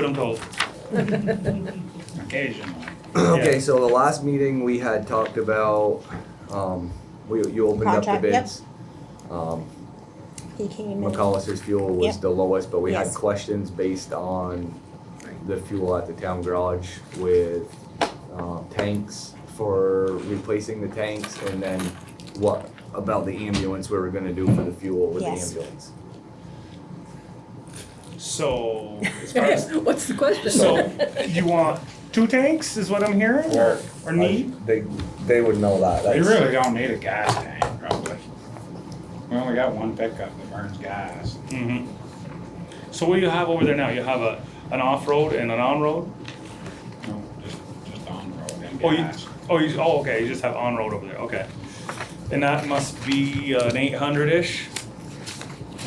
I'm told. Occasionally. Okay, Yeah. so the last meeting we had talked about, you opened up the Contract, yep. bids. Um, He came in. McAllister's fuel was Yep. the lowest, but we had Yes. questions based on the fuel at the town garage with, tanks for replacing the tanks, and then what about the ambulance we were gonna do for the fuel with the Yes. ambulance. So, as far as, What's the question? so, you want 2 tanks, is what I'm hearing, or need? They would know that. We That's- really don't need a gas tank, probably. We only got one pickup that burns gas. Mm-hmm. So what do you have over there now? You have an off-road and an on-road? No, just on road and Oh, gas. okay, you just have on-road over there, okay. And that must be an 800-ish?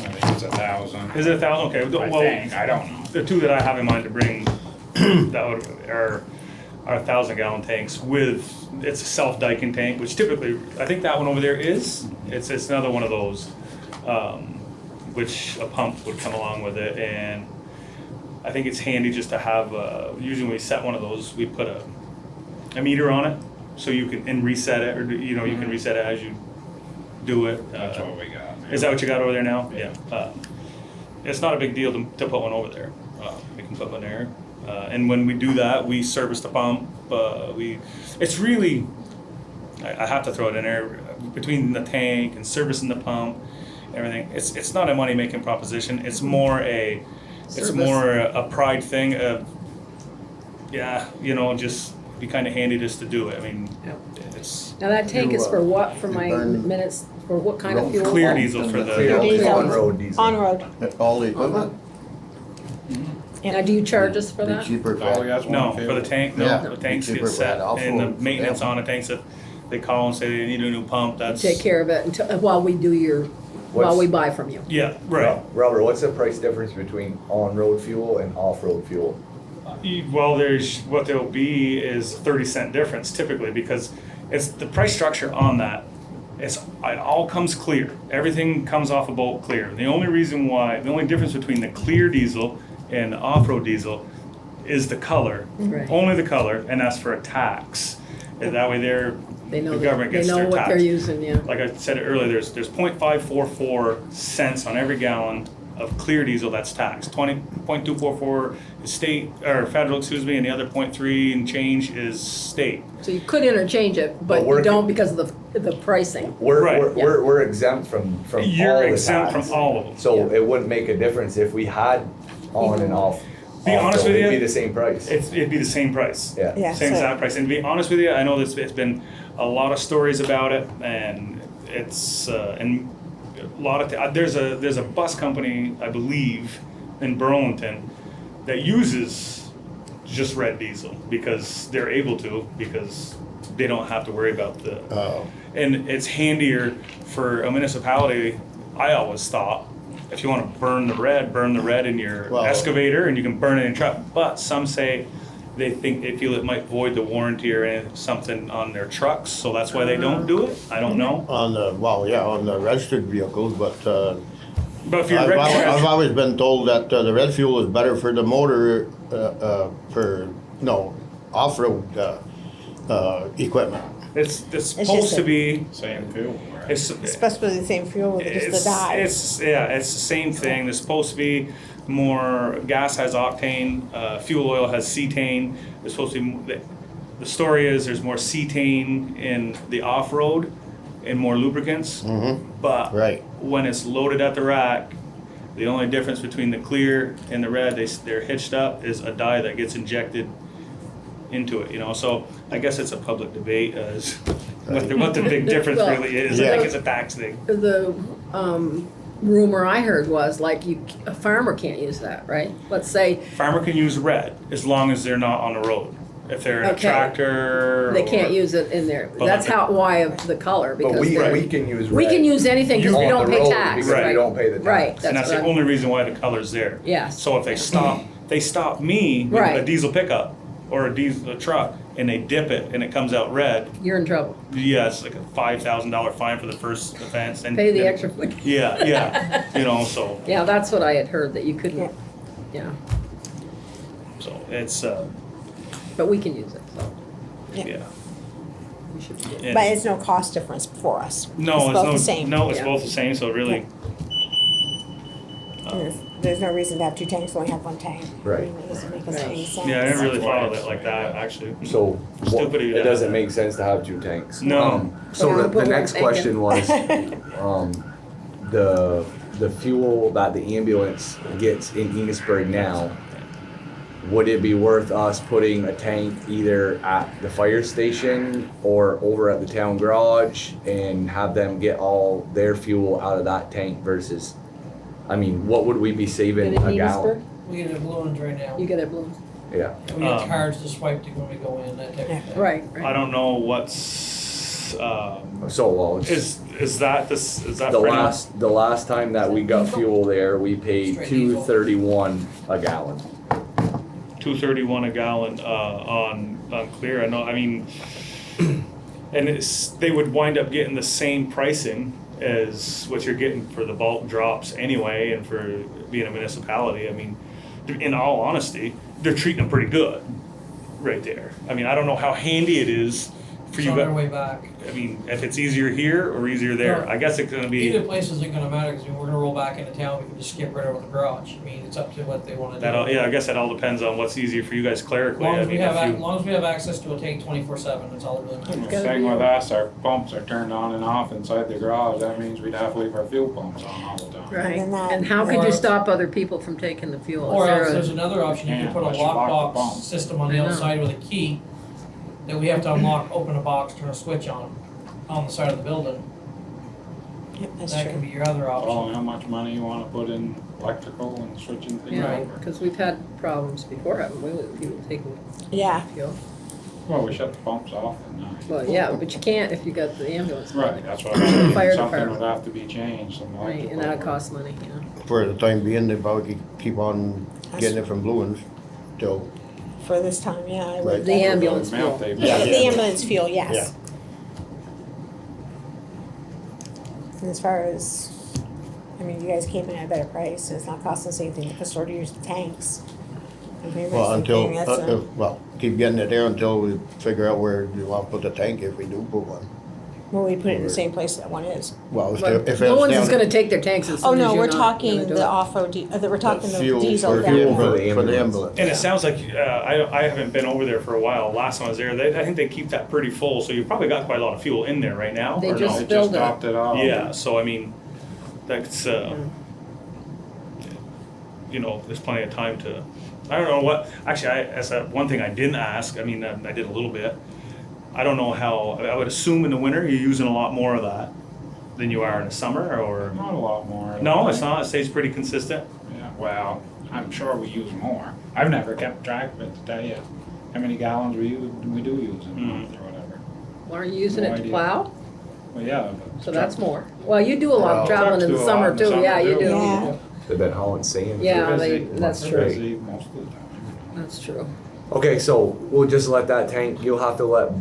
I think it's 1,000. Is it 1,000? Okay, I well, think, I don't know. the 2 that I have in mind to bring are 1,000-gallon tanks with, it's a self-diking tank, which typically, I think that one over there is. It's another one of those, which a pump would come along with it, and I think it's handy just to have, usually when we set one of those, we put a meter on it, so you can, and reset it, or, you know, you can reset it as you do it. That's what we got. Is that what you got over there now? Yeah. It's not a big deal to put one over there. We can put one there. And when we do that, we service the pump. It's really, I have to throw it in there, between the tank and servicing the pump, everything. It's not a money-making proposition. It's more a pride thing of, yeah, you know, just be kind of handy just to do it. I mean, Yep. it's Now that tank is for what, for my burn minutes, for what kind of road fuel? clear diesel for Clear the, diesel. on-road diesel. On-road. All the equipment? Now, do you charge us for Be that? cheaper All we for, got's no, one for the field. tank, Yeah, no, the tanks cheaper get for set, that off-road, and the maintenance yeah. on the tanks, that they call and say they need a new pump, that's. Take care of it until, while we do while What's- we buy from you. Yeah, right. Robert, what's the price difference between on-road fuel and off-road fuel? Well, what there'll be is 30-cent difference typically, because it's the price structure on that. It all comes clear. Everything comes off a bolt clear. The only difference between the clear diesel and the off-road diesel is the color, Right. only the color, and that's for a tax. And that way They know, the government they gets know their what tax. they're using, yeah. Like I said earlier, there's 0.544 cents on every gallon of clear diesel that's taxed. 0.244 is state, or federal, excuse me, and the other 0.3 and change is state. So you could interchange it, but But we're- you don't because of the pricing. Right. We're exempt from all You're the exempt tax. from all of them. So Yeah. it wouldn't make a difference if we had on and off. Be honest with It'd you, be the same price. It'd be the same price. Yeah. Yeah. Same so- exact price. And to be honest with you, I know it's been a lot of stories about it, and it's and a lot of there's a bus company, I believe, in Burlington that uses just red diesel because they're able to, because they don't have to worry about the and it's handier for a municipality. I always thought, if you want to burn the red in your Well- excavator, and you can burn it in your truck. But some say they feel it might void the warranty or something on their trucks, so that's why they don't do it. I don't know. on the registered vehicles, but, But if you're I've registered, always been told that the red fuel is better for the motor, off-road, equipment. it's just supposed to a- be. Same fuel, right? It's Supposed to be the same fuel with just the dye. It's the same thing. There's supposed to be more, gas has octane, fuel oil has cetane. There's supposed to be, the story is there's more cetane in the off-road and more lubricants. But Right. when it's loaded at the rack, the only difference between the clear and the red, they're hitched up, is a dye that gets injected into it, you know. So I guess it's a public debate as what the big difference Well, really is. I yeah. think it's a tax thing. The rumor I heard was like a farmer can't use that, right? Let's say Farmer can use red as long as they're not on the road. If they're in a Okay. tractor, they can't use it in there. Well, That's like why of the color, But because we they're- can use red. we can use anything because we on don't the pay road tax, because right? we don't pay the tax. Right, and that's that's what the I'm, only reason why the color's there. yes. So if they stop me with a Right. diesel pickup or a truck, and they dip it and it comes out red, You're in trouble. yeah, it's like a $5,000 fine for the first offense. And Pay the then- extra. Yeah, you know, so. Yeah, that's what I had heard, that you couldn't, yeah. So it's, But we can use it, so yeah. we should be good. And- But it's no cost difference for us. No, It's it's both no, the same. no, it's Yeah. both the same, so really, There's no reason to have two tanks, only have one tank. Right. I mean, it doesn't make any Right. sense. yeah, I didn't really That's why follow it's- that like that, actually. So, Stupid of you to it have doesn't that. make sense to have two tanks. No. So Yeah, the but we're next thinking. question was, the fuel that the ambulance gets in Enosburg now, would it be worth us putting a tank either at the fire station or over at the town garage and have them get all their fuel out of that tank versus, I mean, what would we be saving Get it a in gallon? Enosburg? We get it balloons right now. You get it, Bloom? Yeah, And we get Um, cards to swipe to when we go in, that type of thing. Right, I right. don't know what's, so well, it's is that this, is that the for anyone? the last time that we got fuel there, we paid Straight diesel. $2.31 a gallon. $2.31 a gallon, on clear, I know, I mean, and it's, they would wind up getting the same pricing as what you're getting for the bulk drops anyway, and for being a municipality, I mean, in all honesty, they're treating them pretty good, right there. I mean, I don't know how handy it is for It's you on their guys, way back. I mean, if it's easier here or easier there, No. I guess it's gonna Either be, place isn't gonna matter, because we're gonna roll back into town, we can just skip right over the garage. I mean, it's up to what they wanna do. that, yeah, I guess that all depends on what's easier for you guys As clerically, long I as we mean, have, if as you, long as we have access to a tank 24/7, that's all it really matters. gotta Same be with on. us, our pumps are turned on and off inside the garage, that means we'd have to leave our fuel pumps on all the time. Right. And then And how could Or- you stop other people from taking the fuel? Or Is there else a- there's another option, you Yeah, can put a unless you lock the lockbox pump. system on the I know. outside with a key that we have to unlock, open a box, turn a switch on the side of the building. Yep, that's That could true. be your other All option. how much money you wanna put in electrical and switching things Yeah, over. because we've had problems before, haven't we, with people taking Yeah, fuel? Well, we shut the pumps off at night. Well, yeah, but you can't if you got the ambulance. Right, that's what I'm saying, Fire something department. would have to be changed, some Right, electrical. and that costs money, you know. For the time being, they probably keep on getting it from Blue Ones till, for this time, yeah, I Right. would. The ambulance Amount fuel. they- Yeah, Yeah. the ambulance fuel, yes. And as far as, I mean, you guys came in at a better price, and it's not costing us anything to store to use the tanks. And pretty much well, the until, thing, that's a- well, keep getting it there until we figure out where you want to put the tank if we do put one. Well, we put it in the same place that one is. Well, But if it's no one's just down, gonna take their tanks as Oh, soon as no, you're we're not talking gonna do the it. off-road, we're talking the fuel diesel for down fuel there. for the ambulance. and it sounds like, I haven't been over there for a while, last time I was there, I think they keep that pretty full, so you've probably got quite a lot of fuel in there right now, They or just no? They filled just it. topped it off. Yeah, so I mean, that's, you know, there's plenty of time to, I don't know what, actually, one thing I didn't ask, I mean, I did a little bit. I don't know how, I would assume in the winter, you're using a lot more of that than you are in the summer, or? Not a lot more. No, it's not, it stays pretty consistent. Yeah, well, I'm sure we use more. I've never kept track of it to tell you how many gallons we do use in a month or whatever. Well, are you using No it to idea. plow? Well, yeah, but. So that's more. Well, you do a lot of Well, traveling in the trucks do a lot summer in the too, summer yeah, you too. do. Yeah. They've been hauling sand. for Yeah, Busy. that's They're true. busy most of the time. That's true. Okay, so we'll just let that tank, you'll have to let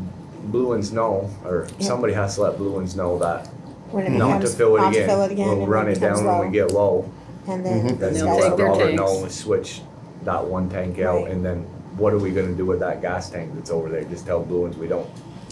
Blue Ones know, or Yeah. somebody has to let Blue Ones know that When it not to becomes, fill it not to again. fill it again, We'll and run when it becomes down when low, we get low. and then Mhm. Then these They'll we'll guys take let their will. Robert know tanks. and switch that one tank out, Right. and then what are we gonna do with that gas tank that's over there? Just tell Blue Ones we don't.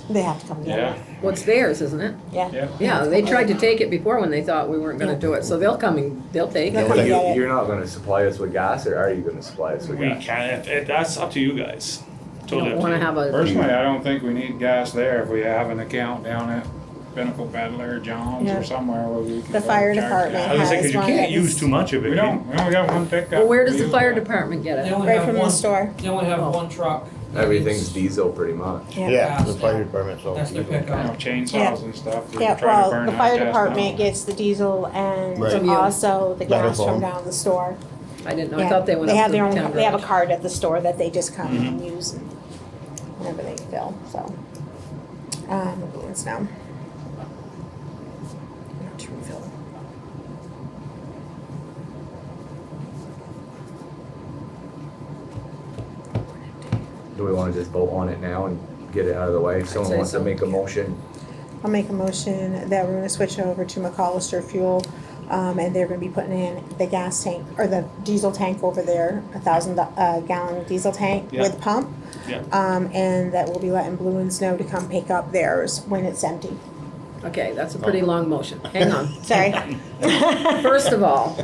They have to come Yeah, together. What's theirs, isn't it? Yeah. yeah. Yeah, they tried to take it before when they thought we weren't gonna Yeah. do it, so they'll come and, they'll take They'll it. come You- get it. You're not gonna supply us with gas, or are you gonna supply us with We gas? can, that's up to you guys. You Totally don't up to wanna you. have a, Personally, I don't think we need gas there if we have an account down at Pinnacle Peddler, John's Yeah. or somewhere where we can. The go fire charge department gas. I was gonna say, has cause you one can't that use is- too much of it. We don't, we only got one pickup. well, where does the We fire use that. department get They it? only Right have from the one, store. they only have Oh. one truck. that Everything's is- diesel pretty much. Yeah, the Gas fire now. department, so. That's their You know, pickup. chainsaws Yeah. and stuff. we Yeah, try to well, burn the that fire gas department down. gets the diesel and Right. From you. also the Better gas for from 'em. down the store. I didn't know, I Yeah. thought they went They up have to their the own, town they have a garage. card at the store that they just come Mhm. and use whenever they fill, so. It's now. Not to refill. Do we wanna just vote on it now and get it out of the way? If someone say wants to so. make a motion, I'll make a motion that we're gonna switch over to McAllister fuel And they're gonna be putting in the gas tank, or the diesel tank over there, 1,000 gallon diesel tank Yeah. with pump. Yeah. And that we'll be letting Blue Ends know to come pick up theirs when it's empty. Okay, that's a pretty long motion. Hang on. Sorry. First of all,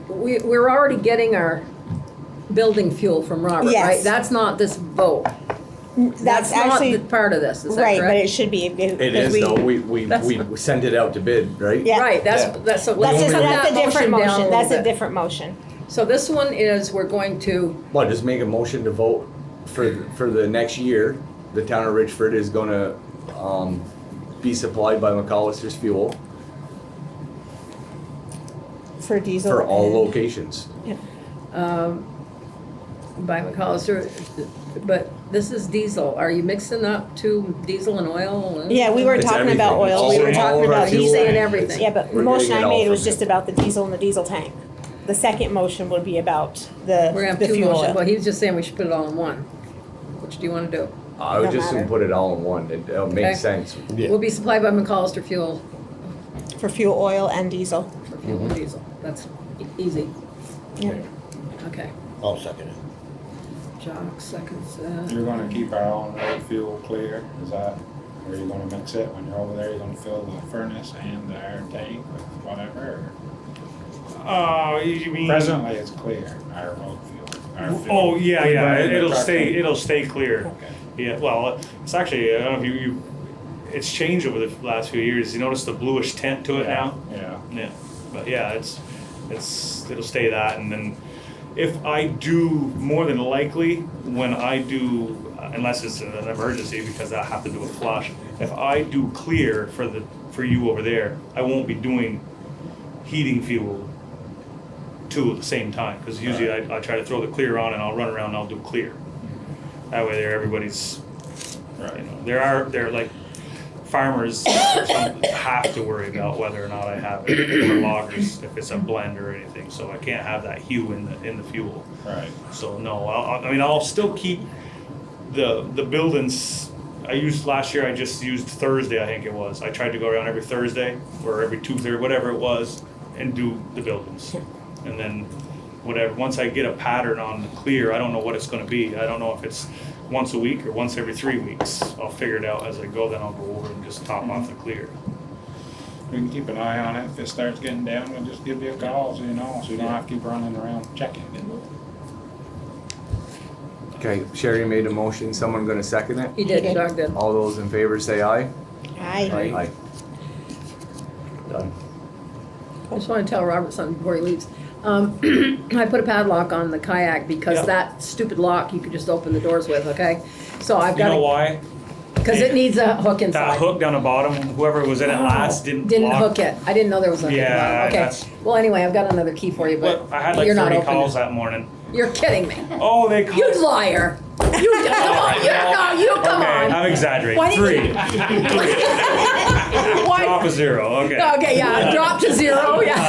we're already getting our building fuel from Robert, Yes. right? That's not this vote. That's not actually, the part of this, is that right, but correct? it should be. It is though, we sent it out to bid, right? Yeah. Right, that's, so let's That's slow that a different down motion, little that's a bit. different motion. So this one is, we're going to, Well, just make a motion to vote for the next year. The town of Richford is gonna, be supplied by McAllister's Fuel For diesel. for all and- locations. by McAllister, but this is diesel. Are you mixing up to diesel and oil? Yeah, we weren't It's talking about everything. oil, we All- were all talking of our about fuel. He's diesel. saying everything. Yeah, but the We're motion getting I it all made from was him. just about the diesel and the diesel tank. The second motion would be about the We're gonna have the two fuel motions, well, oil. he was just saying we should put it all in one. Which do you wanna do? I would Don't just soon matter. put it all in one, it'll Okay. make sense. Yeah. Will be supplied by McAllister Fuel For fuel oil and diesel. for fuel and diesel. That's easy. Yeah. Okay. I'll second it. Jock seconds, You're gonna keep our own road fuel clear, is that, or are you gonna mix it when you're over there, you're gonna fill the furnace and the air tank with whatever, You or? mean? Presently, it's clear, our road fuel, our fuel. Oh, yeah, We yeah, burn in the it'll truck stay, tank. it'll stay clear. Okay. Yeah, well, it's actually, I don't know if you, it's changed over the last few years. You notice the bluish tint to it now? Yeah, Yeah, but yeah, it'll stay that, and then if I do, more than likely, when I do, unless it's an emergency, because I have to do a flush, if I do clear for you over there, I won't be doing heating fuel two at the same time, because usually I try to throw the clear on and I'll run around and I'll do clear. That way there, everybody's, you know, they're like, farmers have to worry about whether or not I have it, or loggers, if it's a blend or anything, so I can't have that hue in the fuel. right. So no, I mean, I'll still keep the buildings. Last year I just used Thursday, I think it was. I tried to go around every Thursday or every Tuesday, whatever it was, and do the buildings. And then whatever, once I get a pattern on the clear, I don't know what it's gonna be. I don't know if it's once a week or once every 3 weeks. I'll figure it out as I go, then I'll go over and just top off the clear. We can keep an eye on it, if it starts getting down, we'll just give you a call, so you know, so you don't have to keep running around checking. Okay, Sherry made a motion, someone gonna second it? he did, Doug did. All those in favor say aye. Aye. Done. I just wanna tell Robert something before he leaves. I put a padlock on the kayak because Yeah. that stupid lock you could just open the doors with, okay? So I've You know got, why? because it needs a hook inside. That hook down the bottom, whoever was in it last didn't lock. hook it. I didn't know there was a hook. Yeah, Okay. that's- Well, anyway, I've got another key for you, But but I had like you're not 30 opening calls it. that morning. You're kidding me. Oh, they called. You liar. You come on. Come Okay, on. I'm exaggerating. Why didn't 3. Why? Drop a 0. Okay. Okay, yeah, drop to 0. Yeah. I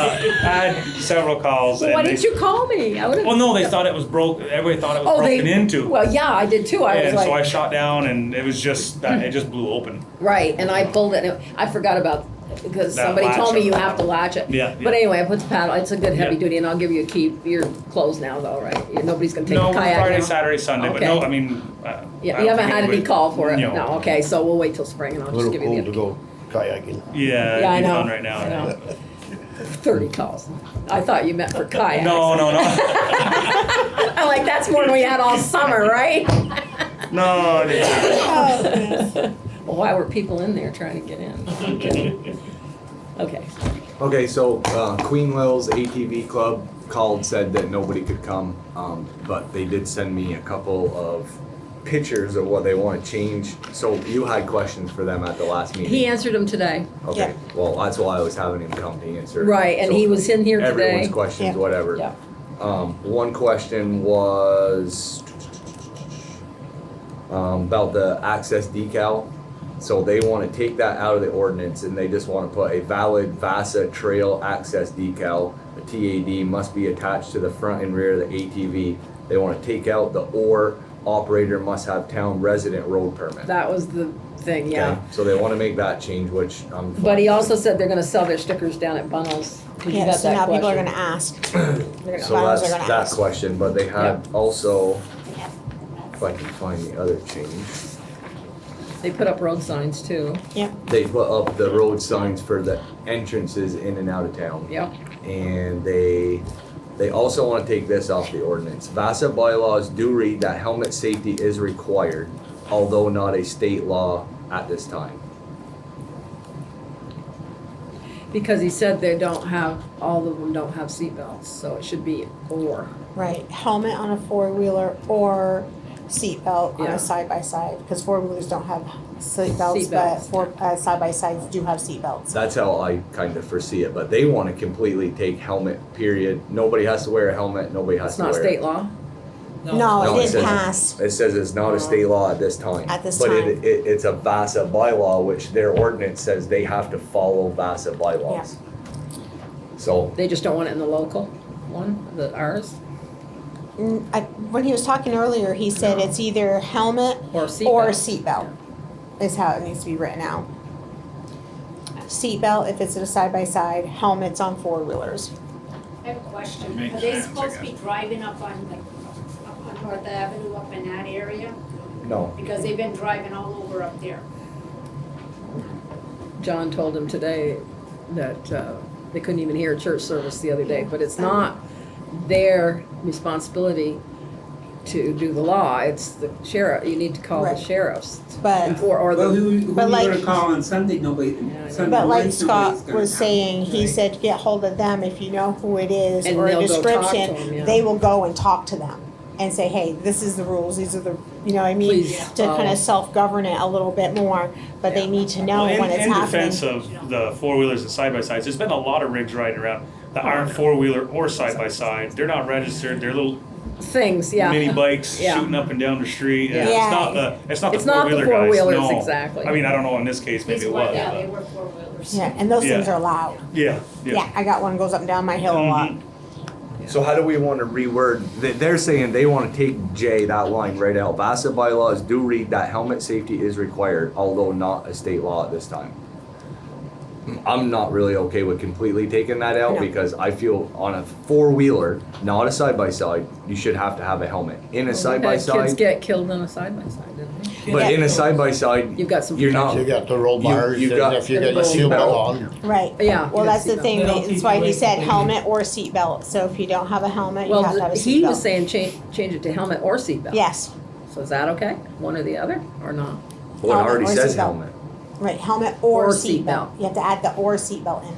had several calls. Well, and why they- didn't you call me? I would have. Well, no, they thought it was broke. Everybody thought it was broken into. Well, yeah, I did too. I was And like, so I shot down, and it was just that it just blew open. right, and I pulled it. And I forgot about because That somebody told latch me on you the have to latch it. Yeah, But yeah. anyway, I put the paddle. It's a good heavy Yeah. duty, and I'll give you a key. You're closed now, though, right? Nobody's gonna take No, a kayak Friday, now. Saturday, Sunday, but Okay. no, I mean. I Yeah, don't you haven't think had any anybody- call for it. No. No. Okay, so we'll wait till spring, and I'll A just little give you cool the. to go kayaking. Yeah, Yeah, I it'd be know. fun right now. I know. 30 calls. I thought you meant for kayaks. No, no, no. I'm like, that's more than we had all summer, right? No, it isn't. Oh, goodness. Well, why were people in there trying to get in? I'm kidding. Okay. Okay, so Queen Lil's ATV Club called, said that nobody could come, but they did send me a couple of pictures of what they want to change. So you had questions for them at the last meeting? He answered them today. Okay, well, that's why I was having him come to answer. Right, and So he was in here Everyone's today. questions, Yeah. whatever. Yeah. One question was about the access decal. So they want to take that out of the ordinance and they just want to put a valid VASA trail access decal. A TAD must be attached to the front and rear of the ATV. They want to take out the "or" operator must have town resident road permit. That was the thing, Okay, yeah. so they wanna make that change, which I'm. But he fine also said they're gonna sell their stickers down at Bunnell's. 'Cause you Yeah, got so that now people are question. gonna ask. They're gonna, So farmers are that's gonna that ask. question, but they had also, if I can find the other change, They put up road signs too. Yep, they put up the road signs for the entrances in and out of town. Yep. And they also wanna take this off the ordinance. VASA bylaws do read that helmet safety is required, although not a state law at this time. Because he said they don't have, all of them don't have seatbelts, so it should be or. right. Helmet on a four-wheeler or seatbelt on Yeah. a side-by-side, because four-wheelers don't have seatbelts, but Seatbelts. side-by-sides do have seatbelts. That's how I kind of foresee it, but they wanna completely take helmet, period. Nobody has to wear a helmet, nobody has It's to not wear. state law? No, No, it it didn't says- pass. It says it's not a state law at this time. At this But time. it's a VASA bylaw, which their ordinance says they have to follow VASA bylaws. So, They just don't want it in the local one, ours, When he was talking earlier, he said it's either helmet or or seatbelt. seatbelt is how it needs to be written out. Seatbelt if it's a side-by-side, helmets on four-wheelers. I have a question. Makes Are they sense, I supposed to be guess. driving up on North Avenue, up in that area? no. Because they've been driving all over up there. John told him today that they couldn't even hear a church service the other day, but it's not their responsibility to do the law, it's the sheriff, you need to call the Right. sheriffs. But, Or Well, the, who But you like- gonna call on Sunday? Nobody, I know. Sunday but like morning, Scott nobody's gonna was come, saying, he right? said get hold of them if you know who it is And or a they'll go talk to description. 'em, yeah. They will go and talk to them and say, hey, this is the rules, these are the, you know what I mean? Please To kind follow. of self-govern it a little bit more, but they need to know Well, when it's in happening. defense of the four-wheelers and side-by-sides, there's been a lot of rigs riding around that aren't four-wheeler or side-by-side. They're not registered, they're little things, yeah. mini bikes Yeah. shooting up and down the street. Yeah. It's Yeah. not the, it's not the It's not the four-wheeler guys, four-wheelers, no. exactly. I mean, I don't know, in this case, maybe These it were, was, yeah, they but, were four-wheelers. Yeah, and those things Yeah. are loud. yeah, Yeah, I got one goes up and down my hill a lot. Mhm. So how do we wanna reword, they're saying they wanna take J, that line right out. VASA bylaws do read that helmet safety is required, although not a state law at this time. I'm not really okay with completely taking that out No. because I feel on a four-wheeler, not a side-by-side, you should have to have a helmet. In a Kids side-by-side, get killed on a side-by-side, didn't they? but Yeah. in a side-by-side, You've got some you're not, You got the roll You- bars, you and got- if you got your a seatbelt seatbelt. on. Right. Yeah. Well, that's the seatbelt. thing, They don't that's keep why you he away said completely. helmet or seatbelt. So if you don't have a helmet, you Well, have to have a he was seatbelt. saying change it to helmet or seatbelt. Yes, So is that okay? One or the other, or not? well, it already Helmet or says seatbelt. helmet. right, helmet or Or seatbelt. seatbelt. You have to add the or seatbelt in.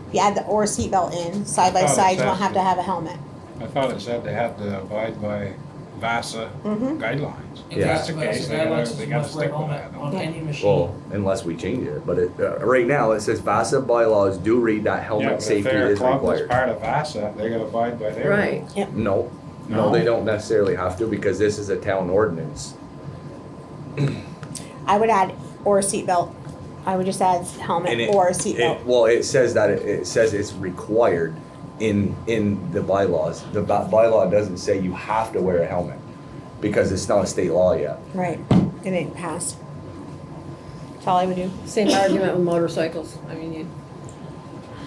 If you add the or seatbelt in, side by thought it side, you said don't have to have a helmet. I thought it said they had to abide by VASA Mhm. guidelines. If Yeah. that's If the that's case, the the case, guidelines they is gotta must wear a stick with helmet that, on don't any machine. Well, unless we change it, but it, right now, it says VASA bylaws do read that Yeah, helmet but if safety they're a is club that's required. part of VASA, they gotta abide by their Right. rules. No, no, they don't necessarily have to because this is a town ordinance. I would add or seatbelt. I would just add And helmet it, or seatbelt. well, it says that, it says it's required in the bylaws. The bylaw doesn't say you have to wear a helmet because it's not a state law yet. Right, it ain't passed. That's all I would do. Same argument with motorcycles. I mean,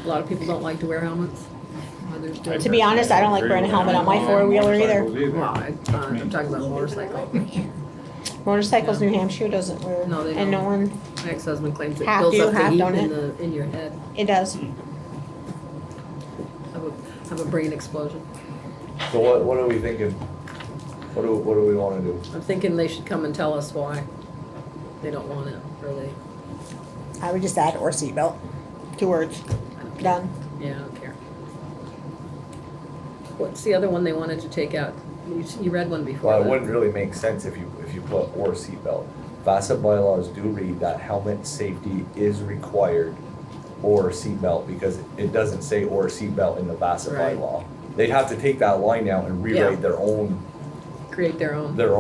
a lot of people don't like to wear helmets. Others do. To be honest, I don't like wearing a helmet on my four-wheeler either. Well, I'm talking about motorcycle. Motorcycles, New Hampshire doesn't wear, No, they and no one, My ex-husband claims it Half builds do, up the half heat don't in it? in your head. it does. Have a brain explosion. So what are we thinking? What do we wanna do? I'm thinking they should come and tell us why they don't want it, or they, I would just add or seatbelt. 2 words, done. yeah, I don't care. What's the other one they wanted to take out? You read one before. Well, it that. wouldn't really make sense if you put or seatbelt. VASA bylaws do read that helmet safety is required or seatbelt because it doesn't say or seatbelt in the VASA Right. bylaw. They'd have to take that line out and Yeah. rewrite their own, Create their own. their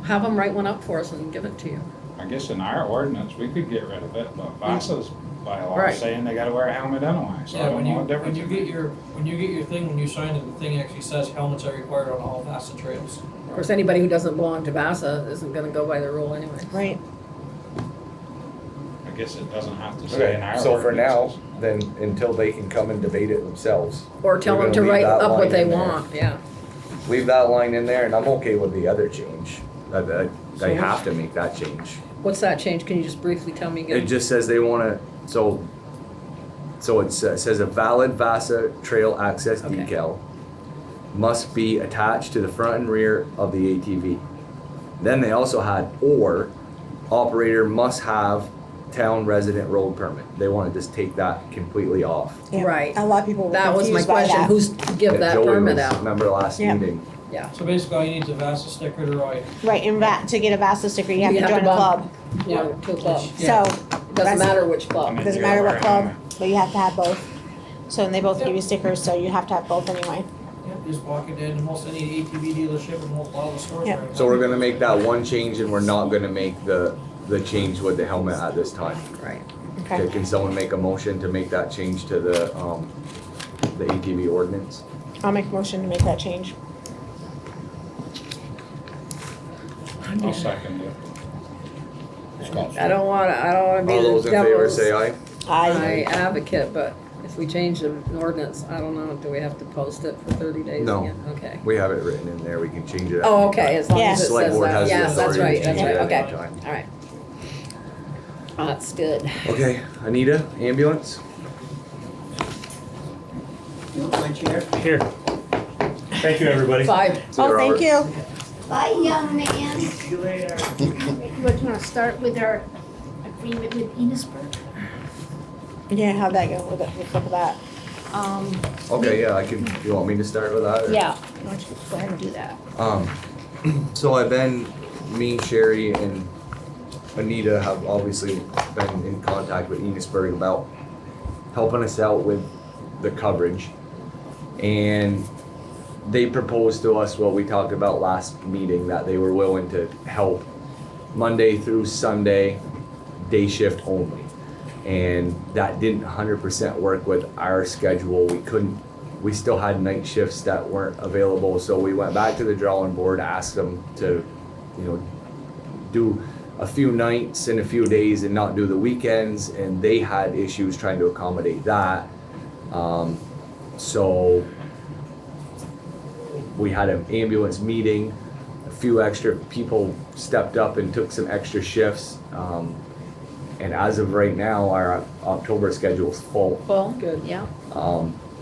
Have them write one up for us and give it to you. I guess in our ordinance, we could get rid of it, but VASA's by law Right. saying they gotta wear a helmet anyway, so I Yeah, don't know what difference. when you get your thing, when you sign it, the thing actually says helmets are required on all VASA trails. Of course, anybody who doesn't belong to VASA isn't gonna go by the rule anyway. Right. I guess it doesn't have to say in Okay, our so for now, ordinances. then, until they can come and debate it themselves. Or tell we're them to gonna leave write that up what line they in there. want, yeah. Leave that line in there, and I'm okay with the other change. They have to make that change. What's that change? Can you just briefly tell me It again? just says they wanna, so it says a valid VASA trail access Okay. decal must be attached to the front and rear of the ATV. Then they also had, or operator must have town resident road permit. They wanna just take that completely off. Yeah. Right. A lot of people were That was my confused by question, that. who's to give Yeah, that Joey permit was- out? Remember last Yeah. meeting? Yeah, So basically, all you need is a VASA sticker to ride. Right, and to get a VASA sticker, you have to join a belong- club. yeah, to a club. Yeah. So, It doesn't That's- matter which I club. mean, doesn't you matter gotta what wear a club, helmet. but you have to have both. So, and they both give you stickers, so you have to have both anyway. Yeah, just walk it in, most any ATV dealership and most all the stores Yeah. right now. So we're gonna make that one change and we're not gonna make the change with the helmet at this time. Right. Okay. Okay, can someone make a motion to make that change to the ATV ordinance? I'll make a motion to make that change. I'll second it. I don't wanna be All those the in favor devil's say aye. I advocate, but if we change an ordinance, I don't know, do we have to post it for 30 days No. again? Okay. We have it written in there, we can change it. at Oh, any okay, time. as long Yeah. as it Select says board has that. the Yes, that's authority to right, change that's it right, at okay, any time. all right. That's good. Okay, Anita, ambulance? Here. Thank you, everybody. 5. See you, Oh, thank Robert. you. Bye, young man. See you later. We're gonna start with our agreement with Enosburg. Yeah, how'd that go? What's up with that? Okay, yeah, you want me to start with that? or- Yeah, why don't you go ahead and do that? So I've been, me, Sherry, and Anita have obviously been in contact with Enosburg about helping us out with the coverage. And they proposed to us what we talked about last meeting, that they were willing to help Monday through Sunday, day shift only. And that didn't 100% work with our schedule. We still had night shifts that weren't available, so we went back to the drawing board, asked them to, do a few nights and a few days and not do the weekends, and they had issues trying to accommodate that. So we had an ambulance meeting, a few extra people stepped up and took some extra shifts. And as of right now, our October schedule's full. Full, Good. yeah.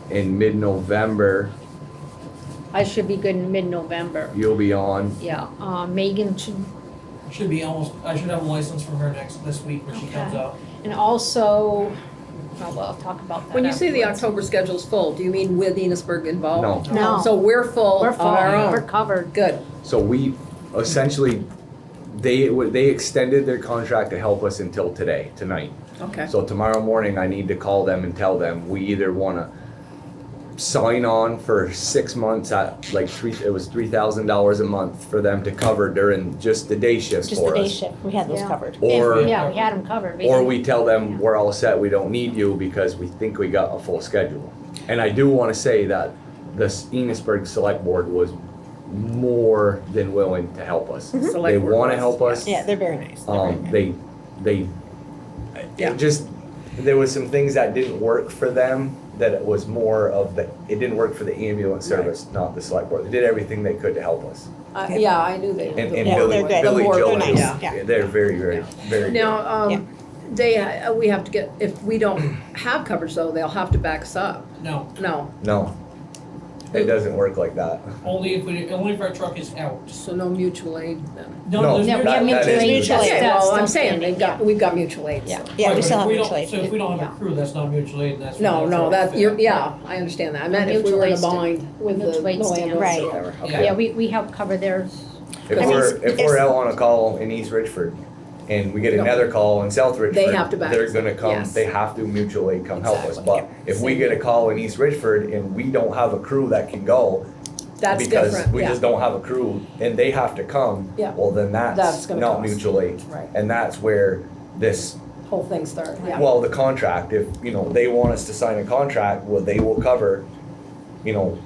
In mid-November, I should be good in mid-November. you'll be on. Yeah, Megan should, Should be almost, I should have a license from her this week when she comes Okay. out. and also, oh, well, I'll talk about that When you say the afterwards. October schedule's full, do you mean with Enosburg involved? No. No. So we're full We're on full, our own? we're covered. Good. So we essentially, they extended their contract to help us until tonight. Okay. So tomorrow morning, I need to call them and tell them we either wanna sign on for 6 months at like $3,000 a month for them to cover during just the day shifts Just the for day us. shift. We had those Yeah. covered. Or, Yeah, we had them covered. or we tell them we're all set, we don't need you because we think we got a full schedule. And I do wanna say that the Enosburg Select Board was more than willing to help us. They Select board wanna was, help us. Yeah, they're very nice. They're very nice. They, Yeah. it just, there was some things that didn't work for them, that it was more of the, it didn't work for the ambulance service, not the select board. They did everything they could to help us. Yeah, I knew they. And Yeah, Billy, they're good. Billy, They're Joe, nice, too. yeah. They're very, very, very good. Now, Yeah. we have to get, if we don't have coverage though, they'll have to back us up. No, No, No, it doesn't work like that. only if our truck is out. so no mutual aid then. No, there's Yeah, we that- have that mutual is aid. mutual just Okay, that's well, I'm still saying, standing, we've got mutual aid, so. Yeah. Yeah, Right, we but still if have we don't- mutual aid. So if we don't have Yeah. a crew, that's not mutual aid, and that's. No, where no, truck that, fit. you're, yeah, I understand that. I meant if we were in a Mutual aid bind with the Mutual aid no stand. ambulance Right. or whatever. Yeah. Yeah, we help cover theirs. If I mean, we're, it's- if we're out on a call in East Richford and we get No. another call in South Richford, have to back they're us gonna up, come, yes. they have to mutual aid come help us. Exactly, But yeah. if we get a call in East Richford and we don't have a crew that can go, That's because different, we yeah. just don't have a crew and they have to come, Yeah. well, then That's that's gonna not cost. mutual aid. Right. And that's where this whole thing start, yeah. Well, the contract, if, you know, they want us to sign a contract, well, they will cover, you know,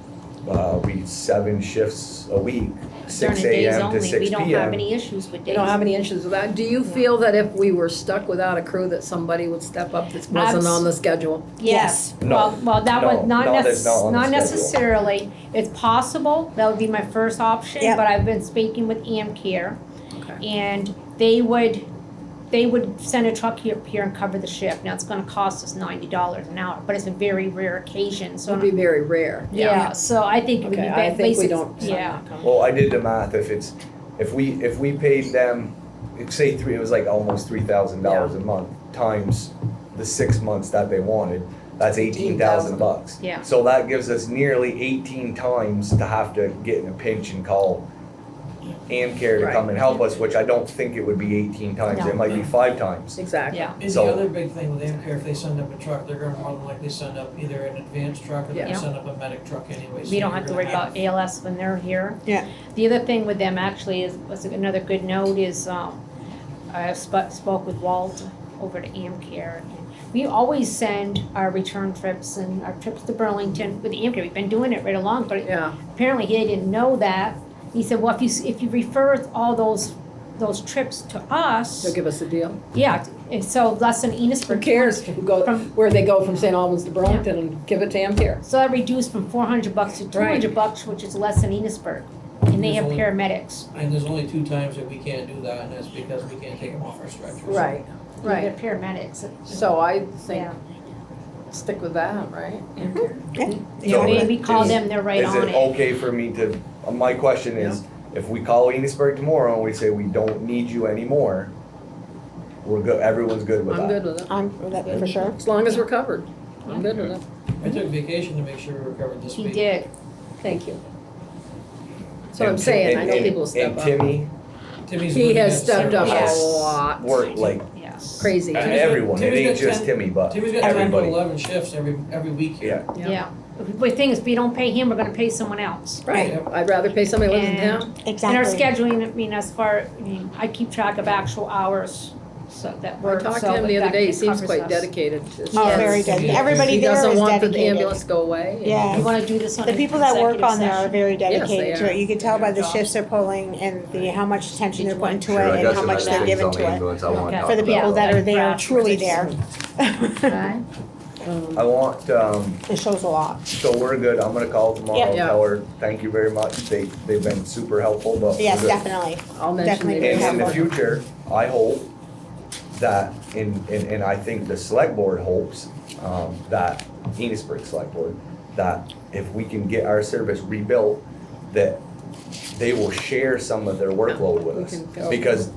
we 7 shifts a week, During 6 the days AM to only, 6 we don't have PM. any issues with days. You don't have any issues with that? Do you feel that if we were stuck without a crew, that somebody would step up that wasn't on the schedule? Yes, No. well, that No, would, not that's not on the not schedule. necessarily, it's possible, that would be my first option, Yep. but I've been speaking with AmCare, Okay. and they would send a truck here and cover the shift. Now, it's gonna cost us $90 an hour, but it's a very rare occasion, It so. would be very rare, Yeah, so I think it would be Okay, I think we basic, don't sign yeah. that contract. Well, I did the math, if we paid them, say it was like almost $3,000 a month, times the 6 months that they wanted, that's $18,000. Yeah. So that gives us nearly 18 times to have to get in a pinch and call AmCare to come and help us, which I don't think it would be 18 times, it No. might be 5 times. Exactly. Yeah. And So- the other big thing with AmCare, if they send up a truck, they're gonna more than likely send up either an advanced truck or they're Yeah. gonna send up a medic truck anyway. so We don't you're have to gonna worry about ALS when they're here. Yeah. The other thing with them actually was another good note is, I spoke with Walt over to AmCare. And we always send our return trips and our trips to Burlington with AmCare. We've been doing it right along, but Yeah, apparently he didn't know that. He said, well, if you refer all those trips to us, they'll give us a deal. yeah, so less than Who Enosburg. cares where they go from St. Albans to Burlington and give it to AmCare? So that reduced from $400 to $200, which is less than Enosburg. And they have There's paramedics. And there's only 2 times that we can't do that, and that's because we can't take them off our stretchers. Right, They're right. paramedics. So I think, Yeah. stick with that, right? Yeah. So We call is- them, they're right on Is it it. okay for me to, my question is, if we call Enosburg tomorrow and we say we don't need you anymore, we're good, everyone's good with that? I'm good with it. I'm for that for sure. As long as we're covered, I'm good with it. I took vacation to make sure we were covered this He week. did. Thank you. So I'm And- saying, I know and- people will step And up. Timmy Timmy's He looking has at stepped up several- Yes. a lot. worked like Yes. Crazy. Timmy's got- everyone, it Timmy's ain't got just 10 Timmy, but Timmy's got 10 to everybody. 11 shifts every week here. Yeah, Yeah. The thing is, if we don't pay him, we're gonna pay someone else. Right, I'd rather pay somebody who lives in And- town. And our Exactly. scheduling, I mean, I keep track of actual hours, so that I we're. talked so to him the that other day, he seems covers quite us. dedicated to. Oh, Yes. very good. Yeah. Everybody He there doesn't is want the dedicated. ambulance to go away. and- Yeah. You wanna do this on The an people that work executive on there are session? very Yes, they dedicated to are. it. You can tell by the Good shifts they're pulling and how much attention they're putting to sure, I it got and how some much nice they're things giving on the to it. ambulance I wanna Okay. talk For the people about. that are there, Yeah. truly there. Right? I want, It shows a lot. so we're good, I'm gonna call tomorrow, Yep. Yeah. tell her, thank you very much, they've been super helpful, but. Yes, we're good. definitely. I'll mention Definitely they And in the helpful. future, I hope that, and I think the select board hopes, that Enosburg Select Board, that if we can get our service rebuilt, that they will share some of their workload with we us. can go. Because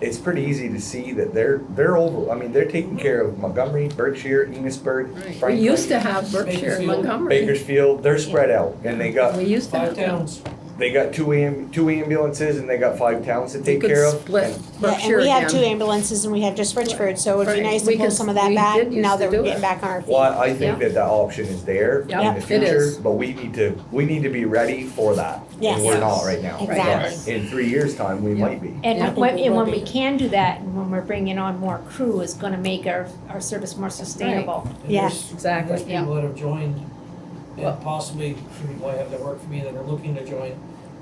it's pretty easy to see that they're over, I mean, they're taking care of Montgomery, Berkshire, Enosburg, Right. We Franklin, used to have Berkshire and Bakersfield. Montgomery. Bakersfield, they're spread out, and they got, We used to 5 have them. towns. they got two ambulances, and they got 5 towns to We take could care of. split and- Yeah, and Berkshire we have 2 again. ambulances and we have just Richford, so it would be Right. nice We to pull could- some of that we back did used now to that do we're getting it. back on our feet. Well, I think Yeah. that option is there Yeah. in the It future, is. but we need to be ready for that. Yes. And we're not right now. Exactly. But in 3 years' time, we Yeah. might be. And Yeah. when we can do that, and when we're bringing on more crew, is gonna make our service more sustainable. And Yeah. there's- Exactly. There's people that have joined, and possibly, people I have that work for me that are looking to join,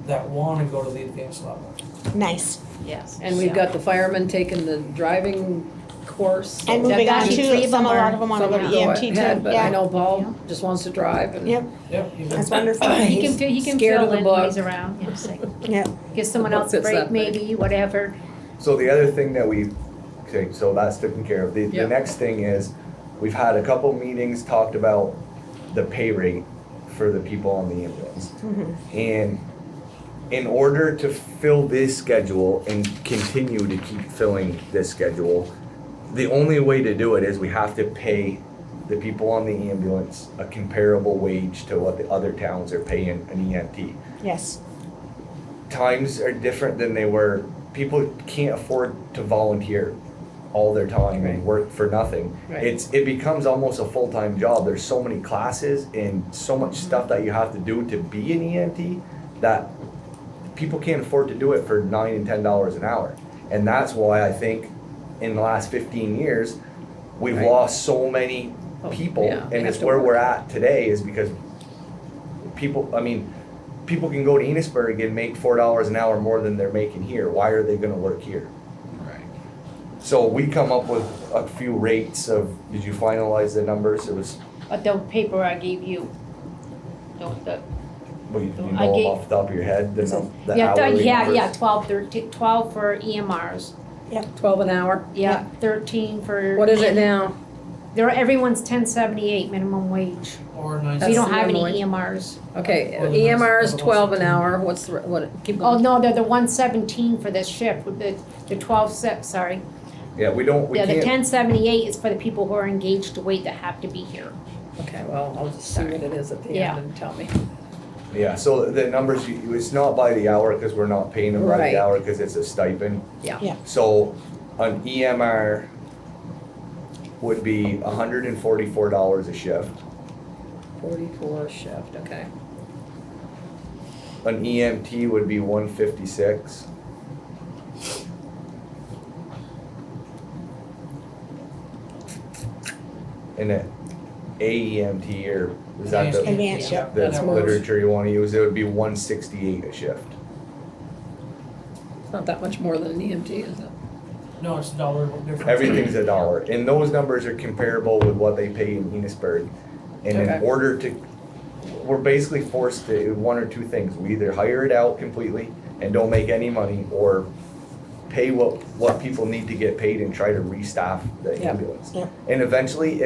that wanna go to the advanced level. Nice. Yes. And we've got the firemen taking the driving course. And so- moving on actually 3 to, of some, them a lot are- of them want Some to of go them to go EMT ahead, too. but I Yeah. know Paul just wants to drive and. Yep, Yep. you that's can- wonderful. He He's can scared of fill the in book. when he's around, yes, like, Yeah. give someone The else a book fits break that big. maybe, whatever. So the other thing that okay, so that's taken care of. The Yeah. next thing is, we've had a couple meetings, talked about the pay rate for the people on the ambulance. And in order to fill this schedule and continue to keep filling this schedule, the only way to do it is we have to pay the people on the ambulance a comparable wage to what the other towns are paying an EMT. Yes. Times are different than they were. People can't afford to volunteer all their time and work for nothing. Right. It becomes almost a full-time job. There's so many classes and so much stuff that you have to do to be an EMT that people can't afford to do it for $9 and $10 an hour. And that's why I think in the last 15 years, we've Right. lost so many Oh, people, yeah, they and have it's to where work. we're at today is because people, I mean, people can go to Enosburg and make $4 an hour more than they're making here. Why are they gonna work here? Right. So we come up with a few rates of, did you finalize the numbers? It was, But the paper I gave you, the, well, you know I them gave- off the top of your head, the yeah, hourly yeah, numbers? yeah, 12, 13, 12 for EMRs, 12 an hour? yeah, 13 for. What is it now? Everyone's 10.78 minimum wage. Or nine. We That's don't the have any minimum EMRs. Okay, Or the EMR is next- 12 an hour, what's the, what, keep Oh, going. no, they're the 117 for this shift, with the 12 sorry. Yeah, we Yeah, the can't, 1078 is for the people who are engaged to wait that have to be here. Okay, well, I'll just see what it is at the Yeah. end and tell me. yeah, so the numbers, it's not by the hour, cause we're not paying them by Right. the hour, cause it's a stipend. Yeah. Yeah. So an EMR would be $144 a shift. 44 shift, okay. An EMT would be 156. And an AEMT, or is that the, Advanced, yeah, the that works. literature you wanna use, it would be 168 a shift. It's not that much more than an EMT, is it? No, it's $1 difference. Everything's $1, and those numbers are comparable with what they pay in Enosburg. And in Okay. order to, we're basically forced to, one or two things, we either hire it out completely and don't make any money, or pay what people need to get paid and try to restaff the Yep. ambulance. Yep. And eventually,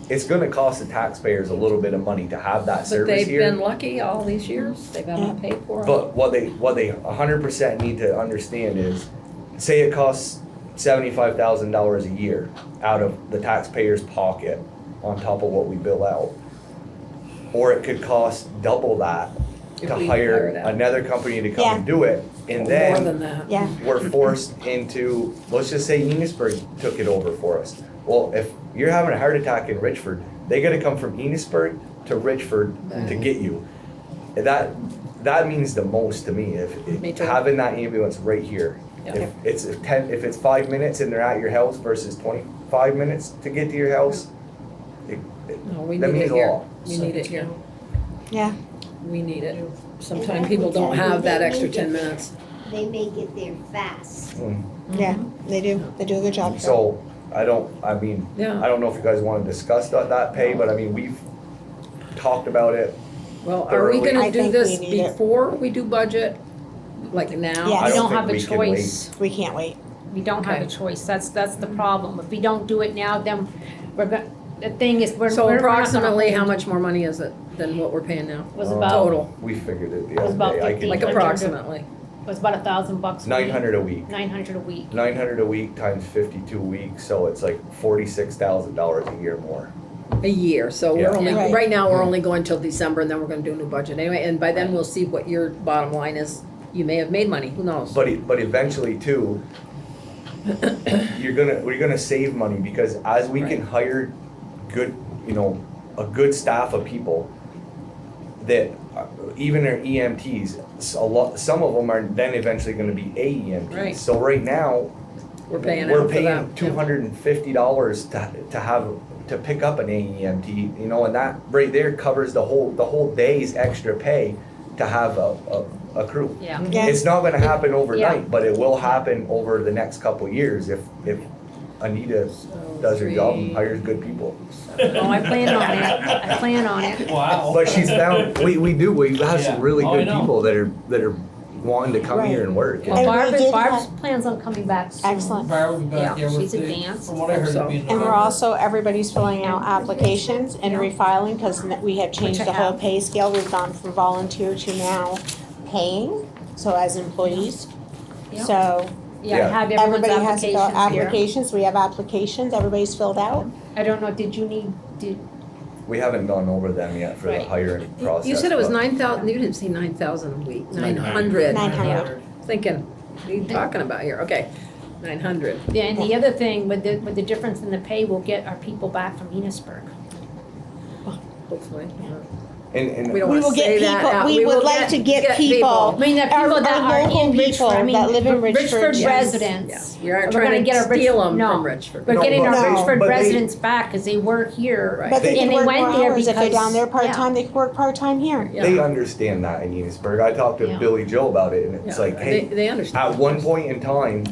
it's gonna cost the taxpayers a little bit of money to have that But service they've here. been lucky all these years, they've haven't paid for it. But what they 100% need to understand is, say it costs $75,000 a year out of the taxpayer's pocket on top of what we bill out. Or it could cost double that If to we hire hire it out. another company to come Yeah. and do it. And More then than that. Yeah, we're forced into, let's just say Enosburg took it over for us. Well, if you're having a heart attack in Richford, they gotta come from Enosburg to Richford to get you. That means the most to me, Me if too. having that ambulance right here. Yeah. If it's 5 minutes and they're at your house versus 25 minutes to get to your house, No, we that need means it a here. lot. We need it here. yeah, We need it. Sometimes people don't have that extra 10 minutes. They make it there fast. yeah, they do a good job. So, I mean, Yeah. I don't know if you guys wanna discuss that pay, but I mean, we've talked about it. Well, are we Thoroughly. gonna I do think this we need it. before we do budget? Like now? Yeah. I We don't don't have a think we can wait. choice. We can't wait. We don't have a Okay. choice, that's the problem. If we don't do it now, then the thing is, we're. So we're not gonna approximately, how hold- much more money is it than what we're paying now? Was Uh, about, Total, We figured it the Was other about day. I 15. can- like approximately. was about $1,000 a week. 900 a week. 900 a week. 900 a week times 52 weeks, so it's like $46,000 a year more. A year, so we're Yeah. only, Right. right now, we're only going till December, and then we're gonna do a new budget anyway, and by then we'll see what your bottom line is. You may have made money, who knows? But eventually too, we're gonna save money, because as we can hire good, a good staff of people, that even our EMTs, some of them are then eventually gonna be AEMTs. Right. So right now, We're paying we're out for paying them. $250 to pick up an AEMT, and that right there covers the whole day's extra pay to have a crew. Yeah. Yeah. It's not gonna happen Yeah. overnight, but it will happen over the next couple of years if Anita does her job and hires good people. Oh, I plan on it, I plan on it. Wow. But she's found, we have Yeah. some really Oh, I good know. people that are wanting to come here and work. Well, And we Barb, did Barb's have- plans on coming back soon. Excellent. Barb will be back, Yeah, yeah, with she's the, advanced. from what I heard, So. it'd be in And we're November. also, everybody's filling out applications and refiling, because we have changed Which I the whole have. pay scale. We've gone from volunteer to now paying, so as employees. Yeah. So Yeah, I Yeah. have everyone's everybody has to fill out applications here. applications. We have applications, everybody's filled out. I don't know, did We haven't gone over them yet for the Right. hiring process. You said it was but- 9,000, you didn't say 9,000 a week, 900. 900. Thinking, what are you talking about here? Okay, 900. Yeah, and the other thing with the difference in the pay, we'll get our people back from Enosburg. Hopefully. And We don't We wanna will get say that people, out. we will would like to get I people, mean, the people our that are local in people Richford, I mean, that live in Richford. Richford yes. residents. Yeah, we aren't We're trying gonna to get our steal Rich- them no. from Richford. We're No, getting but our they- Richford but they- residents back, cause they work here. Right. But they And could work went more there hours if they're down there because- part-time, they could work part-time here. Yeah. they understand that in Enosburg. I talked to Yeah. Billy Joe about it, and it's Yeah, like, hey, they understand. at one point in time,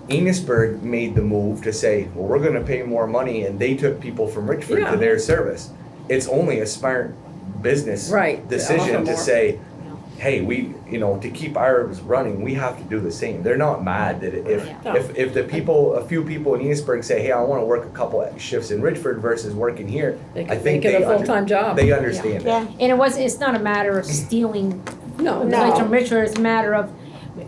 Enosburg made the move to say, well, we're gonna pay more money, and they took people from Richford Yeah. to their service. It's only a smart business Right, to decision offer to more. say, hey, we, to keep ours running, we have to do the same. They're not mad that Yeah. if the people, a few people in Enosburg say, hey, I wanna work a couple shifts in Richford versus working here, They I could think make it they a full-time job. They understand Yeah, it. And it's not a matter of stealing No, employees from Richford, it's a matter of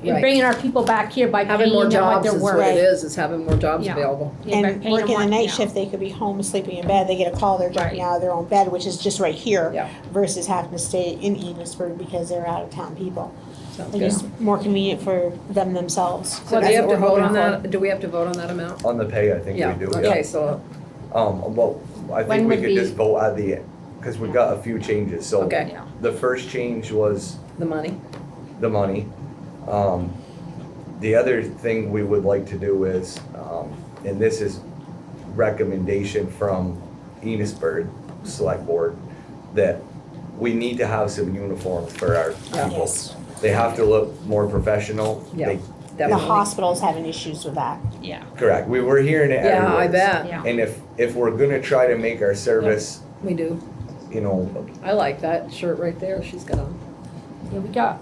Right. bringing our people back here by having paying more them what jobs they're is worth. what it is having more jobs Yeah. available. Yeah, by and paying them working the what- night yeah. shift, they could be home sleeping in bed, they get a call, they're jumping Right. out of their own bed, which is just right here. Yeah. Versus having to stay in Enosburg because they're out of town people. Sounds It's good. just more convenient for them themselves. So do That's we have what to we're vote hoping on for. that? Do we have to vote on that amount? On the pay, I think Yeah, we do, okay, so, Well, I When think we would could be- just vote at the, because we got a few changes, so. Okay. Yeah. The first change was the money. the money. The other thing we would like to do is, and this is recommendation from Enosburg Select Board, that we need to have some uniforms for our Yeah. people. Yes. They have to look more professional. Yeah. They- The Definitely. hospital's having issues with that. Yeah, Correct, we were hearing it Yeah, I everywhere. bet. yeah. And if we're gonna try to make our service, We do. I like that shirt right there she's got on. Yeah, we got,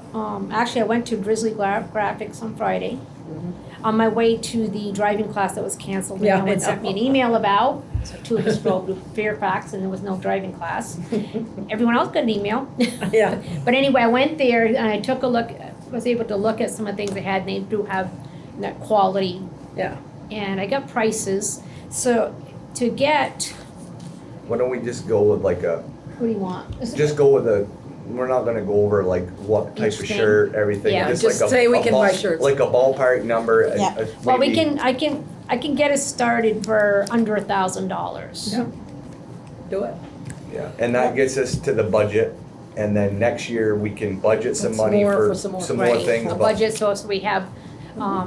actually, I went to Grizzly Graphics on Friday. Mm-hmm. On my way to the driving class that was canceled, Yeah, and no I one sent me an know. email about. So two of us drove to Fairfax and there was no driving class. Everyone else got an email. Yeah. But anyway, I went there and I took a look, was able to look at some of the things they had, and they do have that quality. Yeah. And I got prices, so to get, why don't we just go with like a, what do you want? just go with a, we're not gonna go over like what type Each of thing? shirt, everything, Yeah, just just like a. say we a can buy shirts. Like a ballpark number. Yeah. Well, we maybe- can, I can get us started for under $1,000. Yeah. Do it. Yeah, and that gets us to the budget, and then next year we can budget some Some money more for for some more. some more Right, things, a but budget, so we have,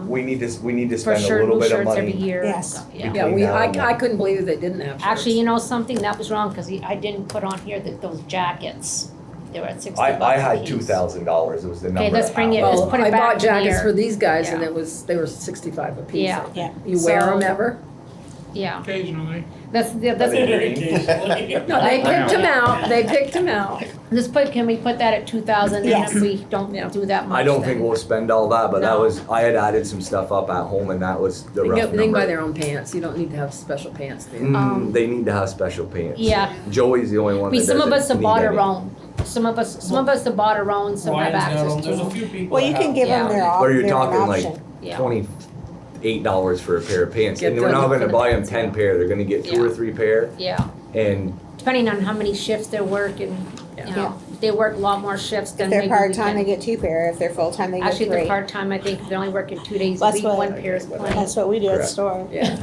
we need to for spend a sure, little new bit of shirts every money. year. and Yes. stuff, yeah. Yeah, Between now and I then. couldn't believe they didn't have shirts. Actually, you know something, that was wrong, cause I didn't put on here that those jackets, they were at $60 I a had piece. $2,000, it was the number. Okay, let's I bring it- had. let's Well, put it I back bought in jackets here. for these guys and Yeah. they were 65 a piece. Yeah. I think. Yeah. You wear So- them ever? Yeah, Occasionally. that's, Are they green? No, they picked them out. They picked them out. can we put that at 2,000, and Yes. if we don't Yeah. do that much, I don't then- think we'll spend all that, but that No. was, I had added some stuff up at home, and that was the They rough can buy number. their own pants. You don't need to have special pants, do you? They need to have special pants. Yeah. Joey's the only one I that mean, some of us doesn't have bought need our any. own, some of us have bought our own, some have Ryan's got access them. to There's a them. few people Well, you that can have give them Yeah. their Or you're their talking like option. Yeah. $28 for a pair of pants, Get and we're them not for gonna the buy them pants, 10 yeah. pair, they're gonna get 2 or Yeah. 3 pair, Yeah, and depending on how many shifts they're working, you Yeah. know, if they work a lot more shifts, If then they're maybe we part-time, they can. get 2 pair, if they're full-time, they get Actually, 3. the part-time, I think they're only working 2 days a That's week, what- 1 pair is plenty, That's what we do at the Correct. store. Yeah.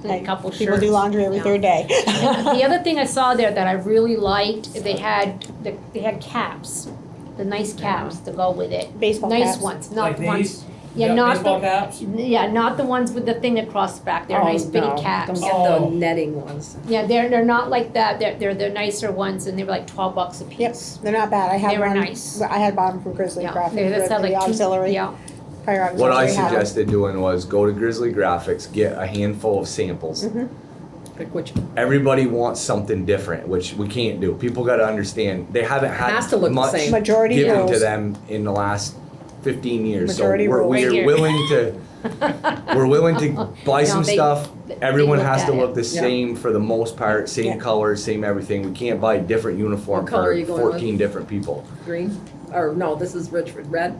and a couple shirts. People do laundry every Yeah. 3rd day. The other thing I saw there that I really liked, they had caps, the nice caps to go with it. Baseball Nice caps. ones, not like the ones, these. yeah, You got not baseball the, caps. yeah, not the ones with the thing across the back, they're Oh, nice bitty no, caps. Don't get Oh. the netting ones. Yeah, they're not like that, they're the nicer ones, and they were like $12 a Yep, piece. they're not bad. I have They were one. nice. I had bought them from Grizzly Yeah, Graphics, they just had for the like two, auxiliary, yeah, fire what I auxiliary had 'em. suggested doing was go to Grizzly Graphics, get a handful of samples. Mm-hmm. Pick which, Everybody wants something different, which we can't do. People gotta understand, they haven't has to had look the much same. Majority given rules. to them in the last 15 years. So Majority rules. Right we're here. willing to, we're willing to buy No, some they- stuff. they Everyone looked has at to it. look the Yeah. same for the most part, same Yeah. colors, same everything. We can't buy different uniform What color are for you going with? 14 different people. green? Or no, this is Richford, red?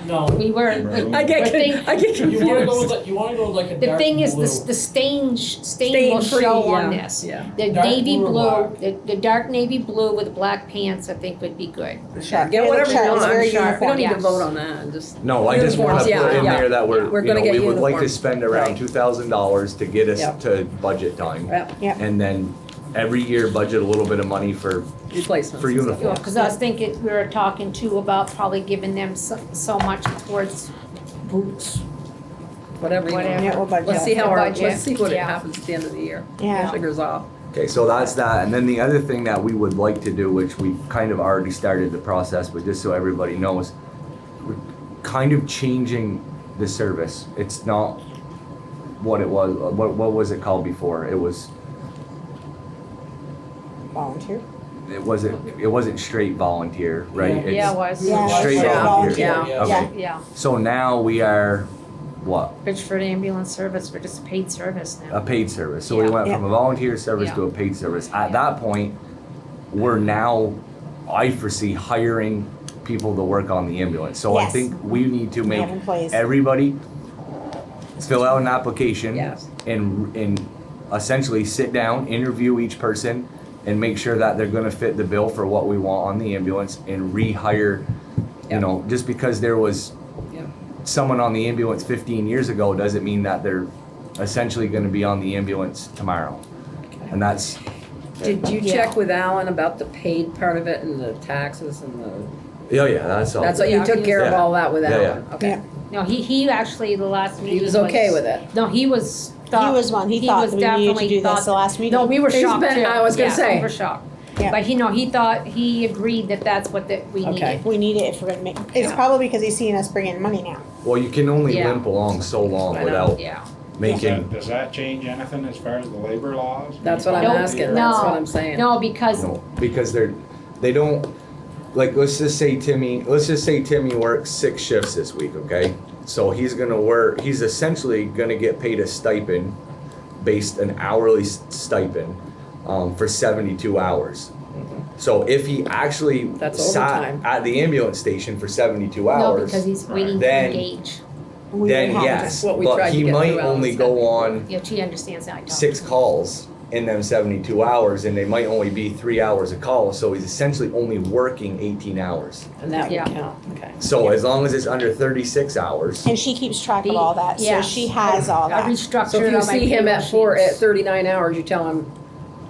No. we were. I the get thing- confused. You wanna go with like a The dark thing is, blue. the stain will Stain-free, show on yeah, this. yeah. The Dark navy blue or blue, black? the dark navy blue with black pants, I think would be good. Sharp. Get It whatever looks you sharp. want. It's very sharp. We don't uniform. need to Yes. vote on that, just. No, I just wanna Uniforms, put yeah, in yeah. there that We're gonna get we would like to uniforms. spend around Right. $2,000 to get us Yep. to budget time. Yep. Yep. And then every year budget a little bit of money for Replacements. For and stuff. uniform. Because I was thinking, we were talking too about probably giving them so much towards boots. Whatever you want. Whatever. Yeah, we'll budget. Let's see how our, Budget, let's see what it yeah. happens at the end of the year. Yeah. Figures off. Okay, so that's that, and then the other thing that we would like to do, which we've kind of already started the process, but just so everybody knows, we're kind of changing the service. It's not what it was, what was it called before? It Volunteer? wasn't straight volunteer, right? It's Yeah, it was. Yeah. Straight Yeah. volunteer. Yeah. Okay, Yeah, so now we are, what? Richford Ambulance Service, we're just paid service A now. paid service. So we Yeah. went from a volunteer service Yeah. to a paid service. At that point, we're now, I foresee hiring people to work on the ambulance. So I Yes. think we need to We make have employees. everybody fill out an application Yes. and essentially sit down, interview each person, and make sure that they're gonna fit the bill for what we want on the ambulance and rehire, you Yep. know, just because there was Yep. someone on the ambulance 15 years ago doesn't mean that they're essentially gonna be on the ambulance tomorrow. And that's, Did you Yeah. check with Alan about the paid part of it and the taxes and the, oh yeah, that's all. that's what you Yeah, took he care of was- all that with Yeah, yeah. Alan? Okay. Yeah. No, he actually, the last meeting He was okay with it? No, he was, thought. He was one, he thought was that we needed to definitely do this thought- the last meeting. No, we were He's shocked been- too. I was gonna Yeah, say. we were shocked. Yeah. But he thought, he agreed that that's what we Okay. needed. We need it if we're gonna make, it's Yeah. probably because he's seeing us bring in money now. Well, you can only Yeah. limp along so long I know. without Yeah. making, Does that change anything as far as the labor laws? That's what I'm Nope. asking, No. that's what I'm saying. No, because, no, because they don't, like, let's just say Timmy works 6 shifts this week, okay? So he's essentially gonna get paid a stipend, an hourly stipend, for 72 hours. So if he actually That's sat overtime. at the ambulance station for 72 no, hours, because he's waiting to Then- engage. We then would have to- yes, what we but tried to he get might through only Alan's go study. on Yeah, she understands that. I told 6 her. calls in them 72 hours, and they might only be 3 hours a call, so he's essentially only working 18 hours. And that would Yeah. count, okay. So as long as it's under 36 hours, And she keeps track of all that, so Yes. she has all I that. restructured So if you all my see him payroll at 39 sheets. hours, you tell him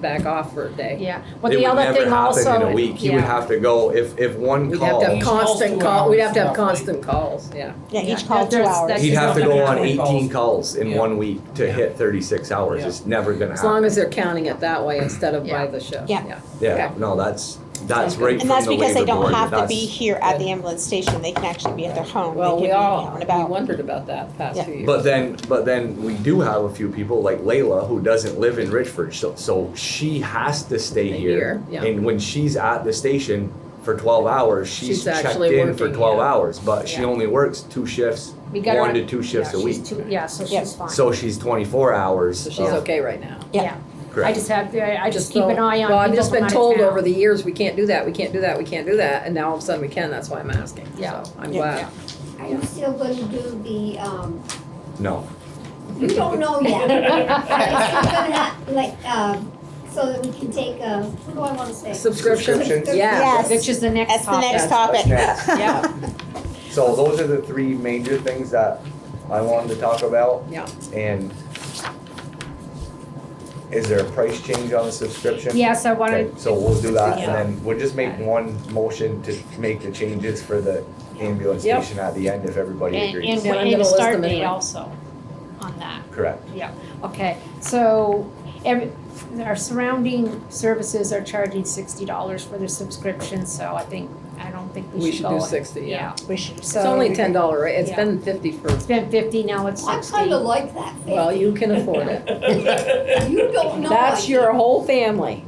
back off for a day. Yeah, well, it the would other never thing happen also. in a week. He would yeah. have to go, if one We'd have to have call, constant Each call, we'd have to have calls 2 hours, constant calls, yeah. Yeah, Yeah, each call 2 that's- hours. that's- he'd have to go on 20 18 calls in Yeah. 1 week to hit 36 hours. Yeah. It's never gonna As long happen. as they're counting it that way instead of by Yeah. the shift, Yeah. yeah. Yeah, Okay. no, that's Sounds good. right from And that's the because they labor don't board. have to That's- be here at the ambulance station, they can actually be at their home, Well, they we can be all, out and we about. wondered about that the past Yeah. few years. But then we do have a few people like Layla who doesn't live in Richford, so she has to stay Stay here. here, yeah. And when she's at the station for 12 hours, she's She's checked actually in for working, 12 yeah. hours, but she Yeah. only works 2 shifts, We got her 1 on- to 2 shifts yeah, a she's week. too- Yeah, so Yep. she's fine. So she's 24 hours. So she's of- okay right now. Yeah. Yeah. Correct. I just have, I just keep don't- an eye on. Well, I've people just been from out of told town. over the years, we can't do that, we can't do that, we can't do that, and now all of a sudden we can, that's why I'm asking. Yeah. So I'm Yeah. glad. Are you still going to do the, No. you don't know yet. Are you still gonna have, like, so that we can take a, what do I wanna say? Subscription? Subscription? Yeah. Yes. Which is the next That's the topic. next topic. That's next. Yeah. So those are the 3 major things that I wanted to talk about. Yeah. And is there a price change on the subscription? Yes, I wanted. Okay, so we'll do that, Yeah. and then we'll just make one motion to make the changes for the ambulance Yep. station at the end if everybody And, agrees. and, Yeah, I'm and gonna the list start them date anyway. also on that. Correct. Yeah, okay, so our surrounding services are charging $60 for their subscription, so I don't think We we should should do go. 60, yeah. We should. It's only $10, right? It's Yeah. been 50 for, It's been 50, now it's I 60. kinda like that figure. well, you can afford it. You don't know. That's I your do. whole family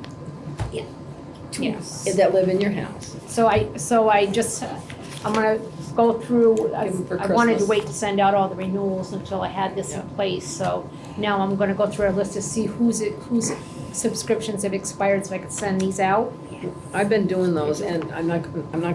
Yes. that live in your house. So I just, I'm gonna go through, I Give 'em for wanted to Christmas. wait to send out all the renewals until I had this in Yeah. place, so now I'm gonna go through our list to see whose subscriptions have expired, so I can send these out. I've been doing those and I'm not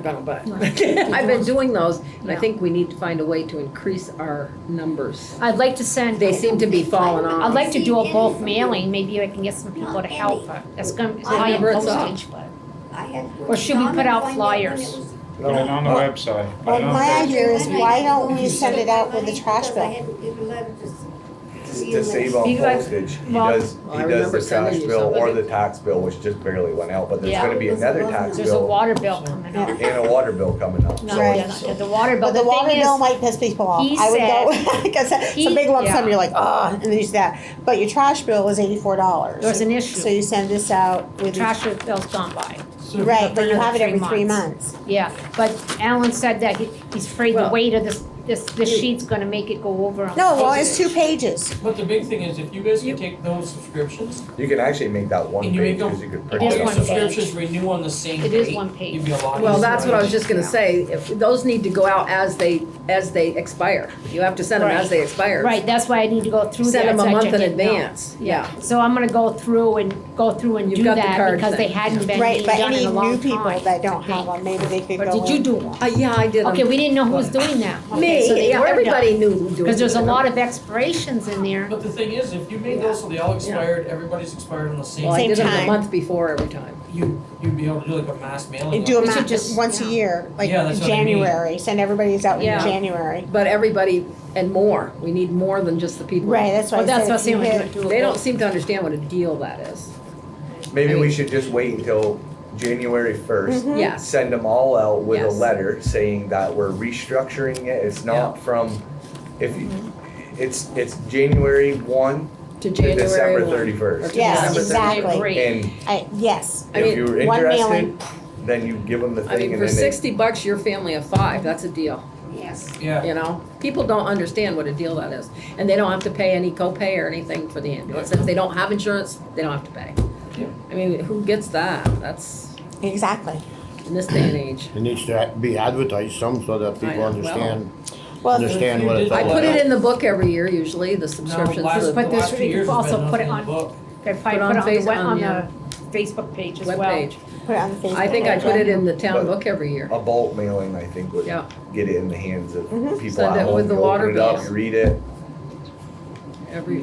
gonna, but I've been doing those and I Yeah. think we need to find a way to increase our numbers. I'd like to send. They seem to be falling I'd off. like to do a bulk mailing, maybe I can get some people to help, that's gonna, it's high in Remember, it's off. postage, but. I had. Or should we put out Find flyers? when it was- Put it on the website. Well, I don't my think- idea is, why don't we send it out with the Because trash I bill? had to give a letter to to save on Because- postage, he well- does, Well, I he does remember the sending trash you bill or something. the tax bill, which just barely went out, but there's Yeah. gonna be another tax There's a bill water bill coming up. and a water bill coming up, No, so Right. it's- yeah, the water bill, But the water thing bill is, might piss people off. he I would go, said- because it's a he- big lump sum, yeah. you're like, oh, and then you do that. But your trash bill is $84. There's an issue. So you send this out with. trash bill's gone by. So Right, but you another have it every 3 3 months. months. Yeah, but Alan said that he's afraid the Well- weight of this sheet's gonna make it go over on. No, well, it's 2 pages. But the big thing is, if you guys can take those subscriptions, you can actually make that one and you page, make them, cause you could It print all is it your one out. page. subscriptions renew on the same It date. is one page. You'd be a lot Well, easier. that's what I was just gonna Yeah. say, if, those need to go out as they expire. You have to send them as they expire. Right, that's why I need to go through that. Send them so a I month can in get- no. advance, yeah. So I'm gonna go through and You've do got the that card because they thing. hadn't been Right, being but done any in a long new time. people that don't I think. have one, maybe they could go Or in. did you do one? Yeah, I did. Okay, we didn't know who was doing that. Okay, so Me, they yeah, were everybody done. knew who was doing it. Cause there's a lot of expirations in there. But the thing is, if you made those so they all expired, everybody's expired on the same Well, I Same did them time. a month before every time. you'd be able to do like a mass mailing. And do of them it. should out just- once a yeah. year, like Yeah, that's what I mean. January, send everybody's out in Yeah. January. But everybody, and more, we need more than just the people. Right, that's why Well, I that's said what if you I'm saying, hit- we do it. They don't seem to understand what a deal that is. Maybe I we mean- should just wait until January 1st. Mhm. Yes. Send them all out with a Yes. letter saying that we're restructuring it. It's not from, if you, it's January 1 To to January December 1. 31st. Yes, December exactly. Great. And Yes, I if mean, you're one interested, mailing. then you give them the I thing mean, and for then they. $60, your family of 5, that's a deal, Yes. Yeah. you know? People don't understand what a deal that is. And they don't have to pay any copay or anything for the ambulance. If they don't have insurance, they don't have to pay. Yeah. I mean, who gets that? That's, exactly. in this day and age. It needs to be advertised some so that I people know, understand, Well, understand what it's all I about. put it in the book every year, usually, the No, subscriptions. last, for the the But there's- last 2 years you has also been put it nothing in the on- book. They probably Put on put it face- on on the Facebook page as well. Webpage. put it on the Facebook. I think I page, put yeah. it in the town But- book every year. A bulk mailing, I think, would Yeah. get it in the hands of Mhm. people Send at it home. with the You water open it up, bills. you read it.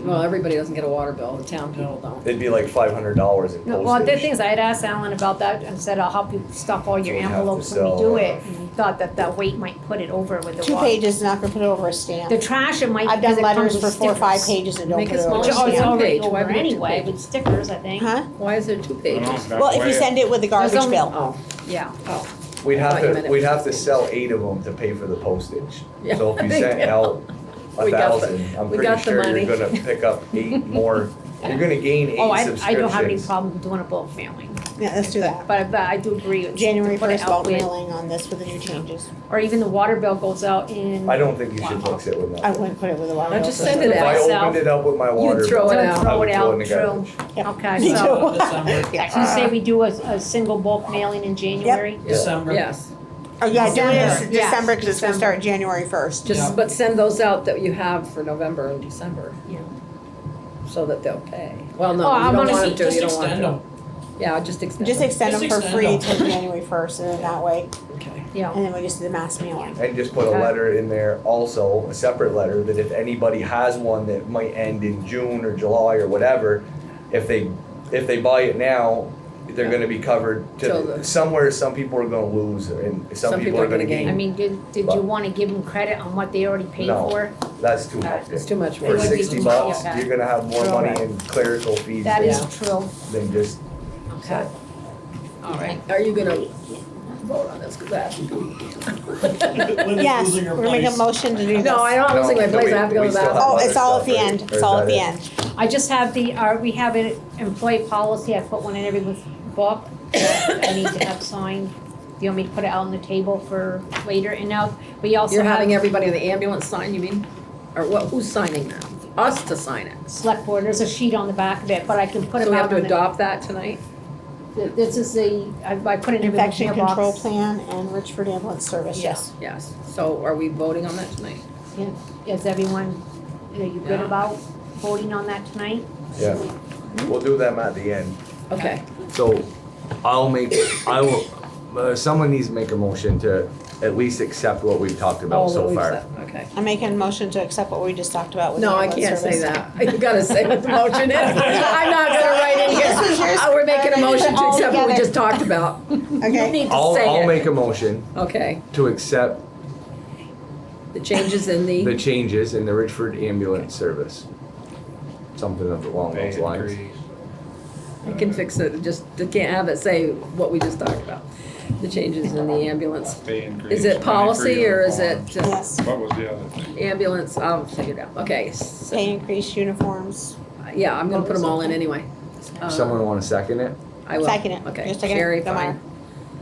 Well, everybody doesn't get a water bill, the town people don't. It'd be like $500 in No, well, the postage. thing is, I had asked Alan about that and said, I'll help you stuff all your So we have to envelopes when we sell, do it. And he thought that weight might put it over with the 2 water. pages, not gonna put it over a stamp. The trash, it might, I've because done it comes letters with for 4 or 5 stickers. pages and don't Make put it it over smaller. a Oh, it's Yeah. stamp. already Page. Why over would it be two anyway, pages? with stickers, I think. Huh? Why is there 2 pages? Well, if you send it with the garbage There's only- bill. Oh, Yeah. oh. We'd I thought you have meant to, it we'd was have to 50. sell 8 of them to pay for the postage. Yeah, So if you there sent you go. out We got the- 1,000, I'm we pretty got the sure money. you're gonna pick up 8 more, you're gonna gain 8 Oh, I subscriptions. don't have any problem doing a bulk mailing. Yeah, let's do that. But I do agree with. January to put it 1st, out bulk with- mailing on this with the new changes. Or even the water bill goes out in. I don't think you should Wow. mix it with I nothing. wouldn't put it with the water Now bill. just send it If I out. myself. opened it up with my water throw bill, it So out. I throw would it throw it in out, the true. garbage. Yep. Okay, Me so, too. December. so you say we do a single bulk mailing in January? December. Yes, Oh, yeah, do it December. in Yes, December, because it's gonna December. start January 1st. Yeah. just, but send those out that you have for November and December, Yeah. so that they'll pay. Well, Oh, no, I'm you don't gonna want see- them to, Just you don't want extend to. them. Yeah, just extend Just them. extend them Just for free extend till January 1st, and then that way, Okay. Yeah. and then we just do the mass mailing. And just put a Okay. letter in there also, a separate letter, that if anybody has one that might end in June or July or whatever, if they buy it now, they're gonna be covered Till to, the- somewhere, some people are gonna lose and some people are gonna gain. I mean, did you wanna give them credit on what they already paid No. for? That's too much. It's too much For It would be $60, too much, okay. you're gonna have more True. money in clerical fees That than is Yeah. true. than just, Okay. All right. Are you gonna vote on this? 'Cause I have to go. Yes, we're gonna make a motion to do this. No, I'm not losing my No, place, I have to go we to the still bathroom. Oh, have it's all other at the stuff, end, right? it's Or all is at the that end. I just have we have an employee policy, I put one in everyone's book, that I need to have signed. Do you want me to put it out on the table for later? And now, we also You're have having everybody in the ambulance sign, you mean? Or what, who's signing that? Us to sign it? select board, there's a sheet on the back of it, but I can put So it we out have to on the. adopt that tonight? This is I put it in everyone's Infection mailbox. control plan and Richford ambulance service, Yeah. yes. Yes. So are we voting on that tonight? Yeah. Is everyone, are you good Yeah. about voting on that tonight? Yeah, we'll do them at the end. Okay. So someone needs to make a motion to at least accept what we've talked about All so that we've far. said. Okay. I'm making a motion to accept what we just talked about with the No, I ambulance can't say service. that. You gotta say what the motion is. I'm not gonna write in This was here. yours. We're making a motion to All accept what we together. just talked about. You Okay, need to I'll say it. make a motion Okay. to accept The changes in the the, changes in the Richford ambulance service. something along Pay those lines. increase. I can fix it, just, they can't have it say what we just talked about, the changes in the ambulance. Pay increase. Is it money for policy or is uniforms. it Yes, What was the other thing? ambulance? I'll figure it out. Okay, pay increase, uniforms. yeah, I'm gonna put them all in anyway. Someone wanna second it? I will. Second it. Okay, Just second it. Sherry, Go fine. on.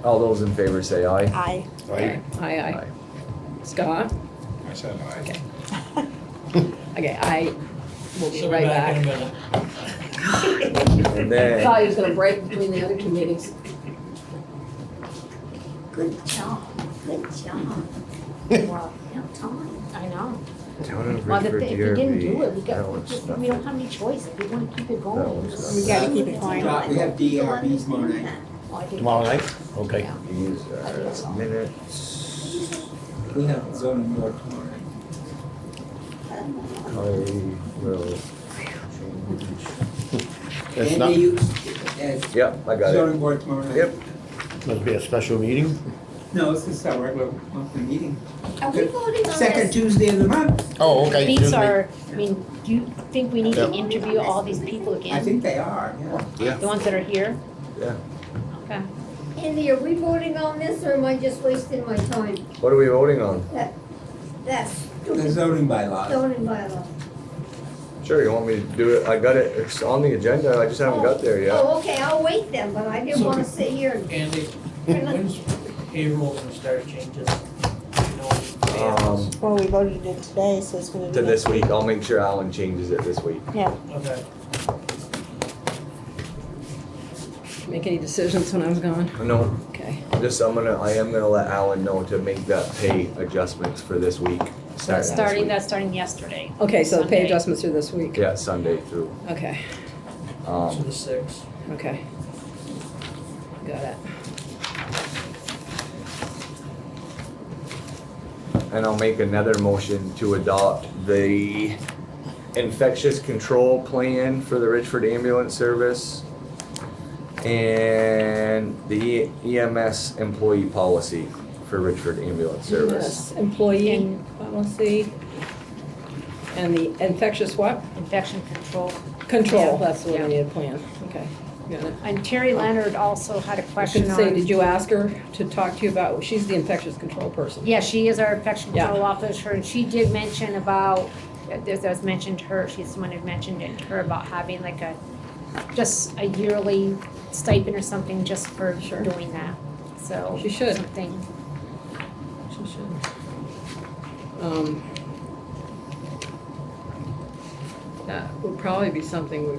All those in favor say aye. Aye. Okay, aye. Scott? I said aye. Okay. Okay, I will be She'll be right back in a back. minute. And then, Thought he was gonna break between the other two meetings. Good job, good job. Well, now time. I know. Town of Well, if Richford we didn't do it, That one's we don't have any choice. If we wanna keep it That going. one's We gotta keep it going. We have DRB tomorrow night. Well, I think- Tomorrow night? Okay. Yeah. These are minutes. We have zoning board tomorrow night. I will change. It's And not, you, Yep, I got it. zoning board tomorrow night. Yep. must be a special meeting. No, it's just our regular monthly meeting. Are we voting on Second this? Tuesday of the month. Oh, okay. These excuse me. are, I mean, do you think we need to Yep. interview all these people again? I think they are, yeah. The ones that are here? Yeah. Okay. Andy, are we voting on this or am I just wasting my time? What are we voting on? That's The stupid zoning bylaws. zoning bylaw. Sure, you want me to do it? I got it. It's on the agenda. I just haven't got there yet. Oh, okay, I'll wait then, but I didn't wanna sit here and. Andy, when's payroll gonna start changing? You know, Well, we voted it today, so it's gonna be. To this next week. I'll make sure Alan changes it this week. Yeah, Okay. Make any decisions when I was gone? No, Okay. I am gonna let Alan know to make that pay adjustments for this week. That's Starting next week. that's starting yesterday. Okay, so the pay Sunday. adjustments are this week? Yeah, Sunday through. Okay, To the 6th. okay. Got it. And I'll make another motion to adopt the infectious control plan for the Richford Ambulance Service and the EMS employee policy for Richford Ambulance Service. Yes, employee policy. And the infectious what? Infection control. Control, Yeah, that's what yeah. we need a plan. Okay, got it. And Terry Leonard also had a I question should on. say, did you ask her to talk to you about, she's the infectious control person? Yeah, she is our infection Yeah. control officer, and she did mention about, as I was mentioned to her, she's the one who mentioned it to her about having like just a yearly stipend or something just for Sure. doing that, so. She should. Something, She should. That would probably be something we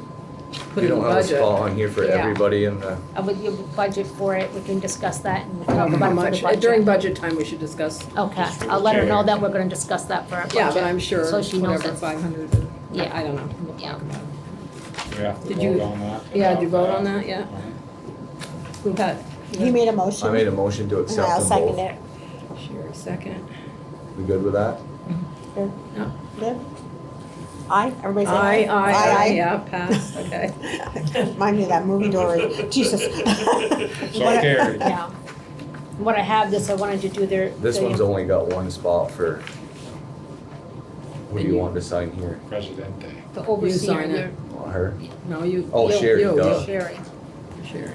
put You in the don't have a budget. spot on here for Yeah. everybody in the, I would give a budget for it, we can discuss that and I talk don't know about how it for much, the budget. during budget time, we should discuss. Okay, I'll let her know that we're gonna discuss that for our budget. Yeah, but I'm sure, So she knows whatever, it. 500, Yeah. I don't know, we'll Yeah. talk about it. We have to Did you- vote on that. Yeah, did you vote on that yet? Who had? he made a motion. I made a motion to And accept I'll them second both. it. Sherry, second. We good with that? Good? Yeah. Good? Aye, everybody say Aye, aye. aye, yeah, passed, okay. Remind me of that movie Dory, Jesus. So carried. Yeah. What I have this, I wanted to do their. This the- one's only got one spot for, who do And you you- want to sign here? Presidente. The overseer, sign it. your- Want her? No, you. Oh, you- Sherry, you, duh. Sherry. Sherry.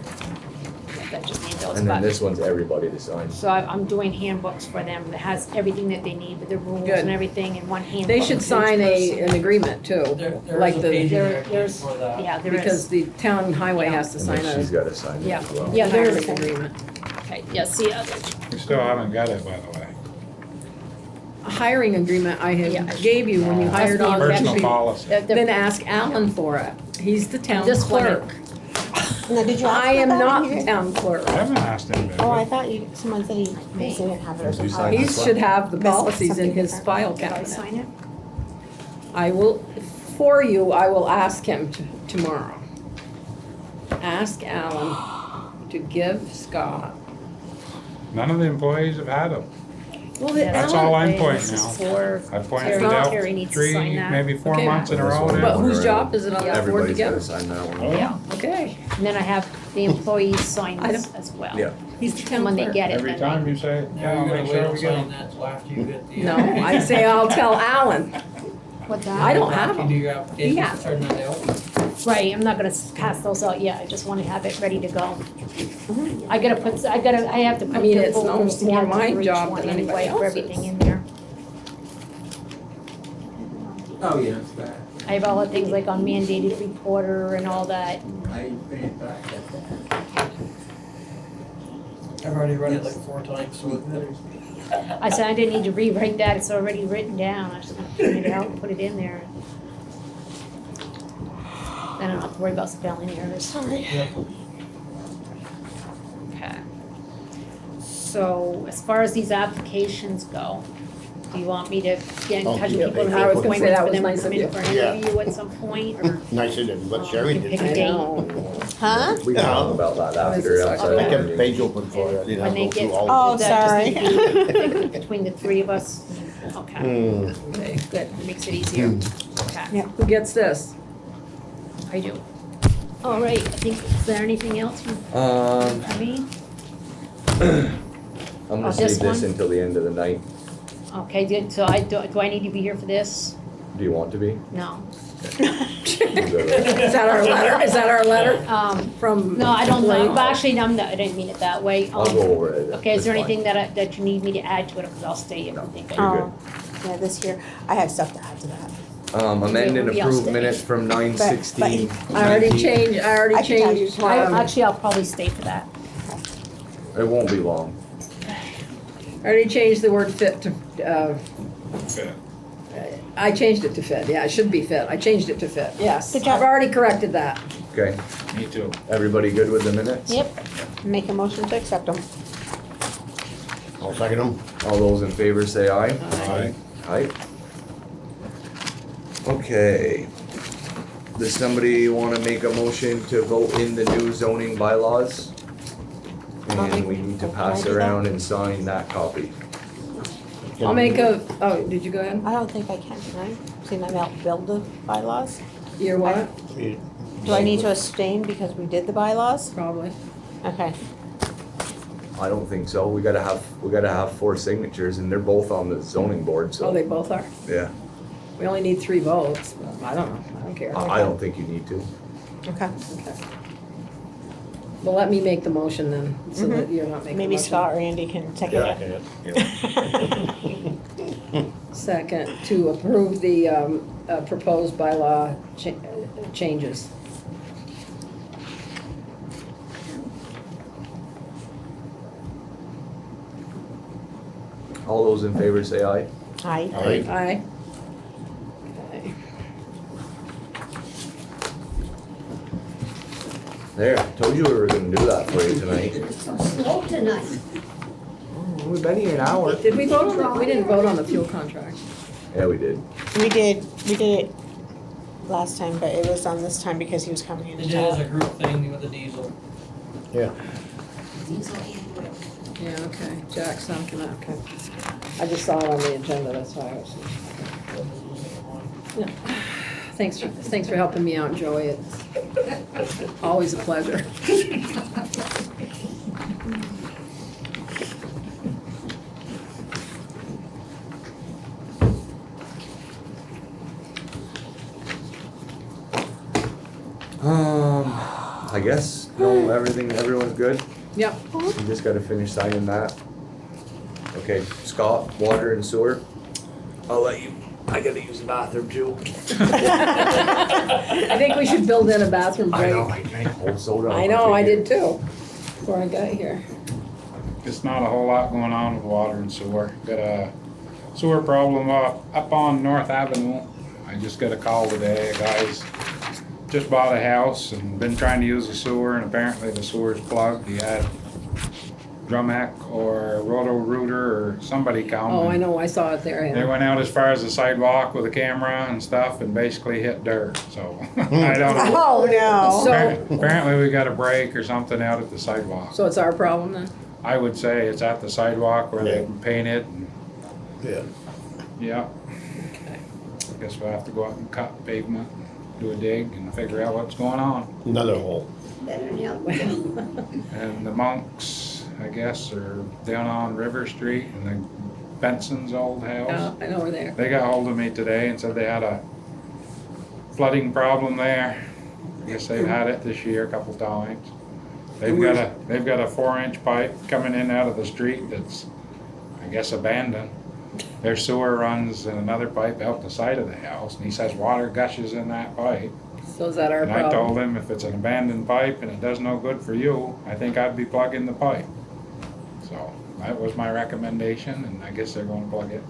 That just needs those, And then but- this one's everybody to sign. So I'm doing handbooks for them that has everything that they need, with the rules Good. and everything in one handbook. They should for each sign person. an agreement too, There like is a the, page in There- there there's- for that. Yeah, there because is. the town highway has to And sign then she's a gotta sign it Yeah. as well. Yeah, there is. hiring agreement. Okay, yeah, see, We still haven't got it, by the way. A hiring agreement I Yeah. had gave you when you Oh. hired on two Personal people. policy. Then ask Alan for it. He's the town This one- clerk. Now, did you ask I him am about not it the here? town clerk. I haven't asked him Oh, I about thought someone said he didn't have it or Did you something. sign He this one? should have the This is policies in something his different. file did I cabinet. sign it? I will, for you, I will ask him tomorrow. Ask Alan to give Scott. it. None of the employees have had them. Well, Yeah, That's Alan- all I'm This pointing is out. for I pointed Terry. it out Terry needs to sign 3, that. maybe 4 Okay. months in a This row one. But now. whose job is it on that board to Everybody's give? gotta sign that one. Yeah, Okay, and then I have the employees sign I this don't- as well. Yeah. he's the town When they clerk. get it, Every then time you say, Now yeah, you're I'll gonna make wait sure and we get sign them. that till after you get the. No, I say I'll tell Alan. What's I that? don't have You do them. your application, Yeah. turn that out. Right, I'm not gonna pass those out yet, I just wanna have it ready to go. I have to I put mean, the it's no folders more together my for each job one than anybody anyway, for else's. everything in there. Oh, yeah, it's that. I have all the things like on mandated reporter and all that. I finished that. I've already read it like 4 times, so. I said I didn't need to rewrite that, it's already written down, I just gonna print it out and put it in there. Then I don't have to worry about spelling errors. Sorry. Yep. Okay. So as far as these applications go, do you want me to get in Oh, touch with yeah, people and I make was gonna say appointments that for was them to nice come of in you. for an Yeah. interview at some point, or? Nicer than what Sherry You can did. pick a I date. know. Huh? We can talk about that after. this outside I the kept meeting. the page open for you. I didn't When have they to go through get, all. Oh, of that just sorry. need to be between the 3 of us, okay, it. Okay, good. makes it easier, okay, Yeah. Who gets this? I do. All right, I think, is there anything else you, for me? I'm Oh, gonna this save this one? until the end of the night. Okay, good, so do I need to be here for this? Do you want to be? No. You go to- Is that our letter? Is that our letter from? No, I don't know, Blake? but actually, no, I didn't mean it that way. I'll go over it. Okay, is there It's fine. anything that you need me to add to it, because I'll stay everything. You're good. Oh, yeah, this here, I have stuff to add to that. Amend and Maybe I'll approve stay. minutes from 9/16. I already changed, I can tell you. Actually, I'll probably stay for that. It won't be long. I already changed the word fit to, Fit. I changed it to fit, yeah, it should be fit, I changed it to fit, yes. Good job. I've already corrected that. Okay, Me too. everybody good with the minutes? Yep, make a motion to accept them. I'll second them. All those in favor say aye. Aye. Aye. Okay. Does somebody wanna make a motion to vote in the new zoning bylaws? I'll And make- we need to can I pass do that? around and sign that copy. I'll make a, oh, did you go ahead? I don't think I can, can I? See, I'm out build the bylaws. You're what? Do I need to abstain because we did the bylaws? Probably. Okay. I don't think so. We gotta have 4 signatures and they're both on the zoning board, so. Oh, they both are? Yeah, We only need 3 votes, but I don't know, I don't care. I don't think you need to. Okay. Okay. Well, let me make the motion then, so that you're not making the Maybe motion. Scott or Andy can take Yeah, I it. can. Second, to approve the proposed bylaw changes. All those in favor say aye. Aye. Aye. Aye. Okay. There, told you we were gonna do that for you tonight. It's so slow tonight. We've been here an hour. Did we vote on the, we didn't vote on the fuel contract. Yeah, we did. We did it last time, but it was on this time because he was coming in They to did it as a talk. group thing with the diesel. Yeah. Yeah, okay, Jack signed that, okay. I just saw it on the agenda, that's why I was. Yeah. Thanks for helping me out, Joey, it's always a pleasure. I guess, no, everyone's good? Yep, You just gotta finish signing that. Okay, Scott, water and sewer. I'll let you, I gotta use the bathroom too. I think we should build in a bathroom I break. know, I drank whole soda. I know, I did too, before I got here. Just not a whole lot going on with water and sewer. Got a sewer problem up on North Avenue. I just got a call today, guys just bought a house and been trying to use the sewer, and apparently the sewer's plugged. He had Drumac or Roto-Rooter or somebody come. Oh, I know, I saw it there, They yeah. went out as far as the sidewalk with a camera and stuff and basically hit dirt, so I don't know. Oh, no. So, Apparently we got a break or something out at the sidewalk. so it's our problem then? I would say it's at the sidewalk where they paint it and, Yeah. yeah. Okay. Guess we'll have to go out and cut pavement, do a dig and figure out what's going on. Another hole. Better than help. And the monks, I guess, are down on River Street and Benson's old house. I know where they are. They got hold of me today and said they had a flooding problem there. I guess they've had it this year a couple times. They've got a 4-inch pipe coming in out of the street that's, I guess, abandoned. Their sewer runs in another pipe out the side of the house, and he says water gushes in that pipe. So is that our And I problem? told him if it's an abandoned pipe and it does no good for you, I think I'd be plugging the pipe. So that was my recommendation, and I guess they're gonna plug it.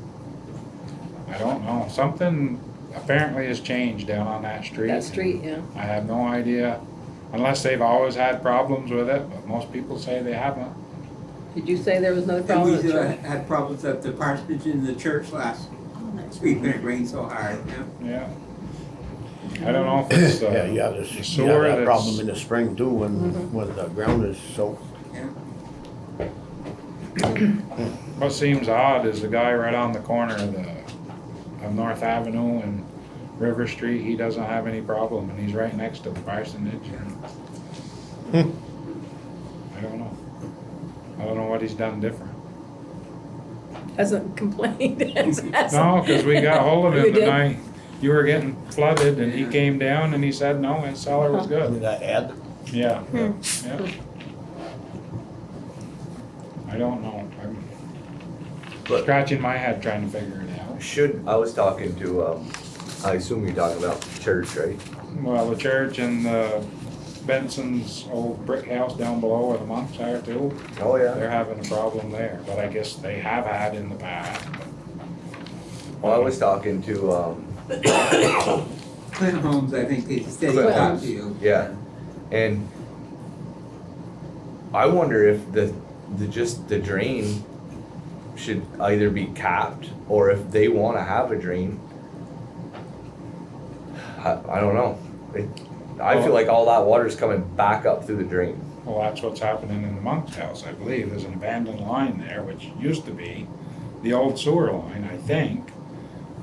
I don't know, something apparently has changed down on that street. That street, yeah. I have no idea, unless they've always had problems with it, but most people say they haven't. Did you say there was another And problem? we at church? had problems at the parsonage in the church last week when it rained so hard, yeah. Yeah. I don't know if it's, Yeah, you have the this, you sewer have that that's- problem in the spring too, when the ground is soaked. What seems odd is the guy right on the corner of North Avenue and River Street, he doesn't have any problem, and he's right next to the parsonage. And I don't know. I don't know what he's done different. Hasn't complained. No, because we got hold of We him the did? night you were getting flooded, and he came down and he said, no, his cellar was good. Did I add? Yeah, yeah. I don't know. I'm But- scratching my head trying to figure it out. I was talking to, I assume you're talking about the church, right? Well, the church and Benson's old brick house down below where the monks are too, Oh, yeah. they're having a problem there, but I guess they have had in the past. Well, I was talking to, Clint Holmes, I think they said he Clint talked Holmes. to you. yeah, and I wonder if the drain should either be capped, or if they wanna have a drain. I don't know. I feel like all that water's coming back up through the drain. Well, that's what's happening in the monk's house, I believe. There's an abandoned line there, which used to be the old sewer line, I think.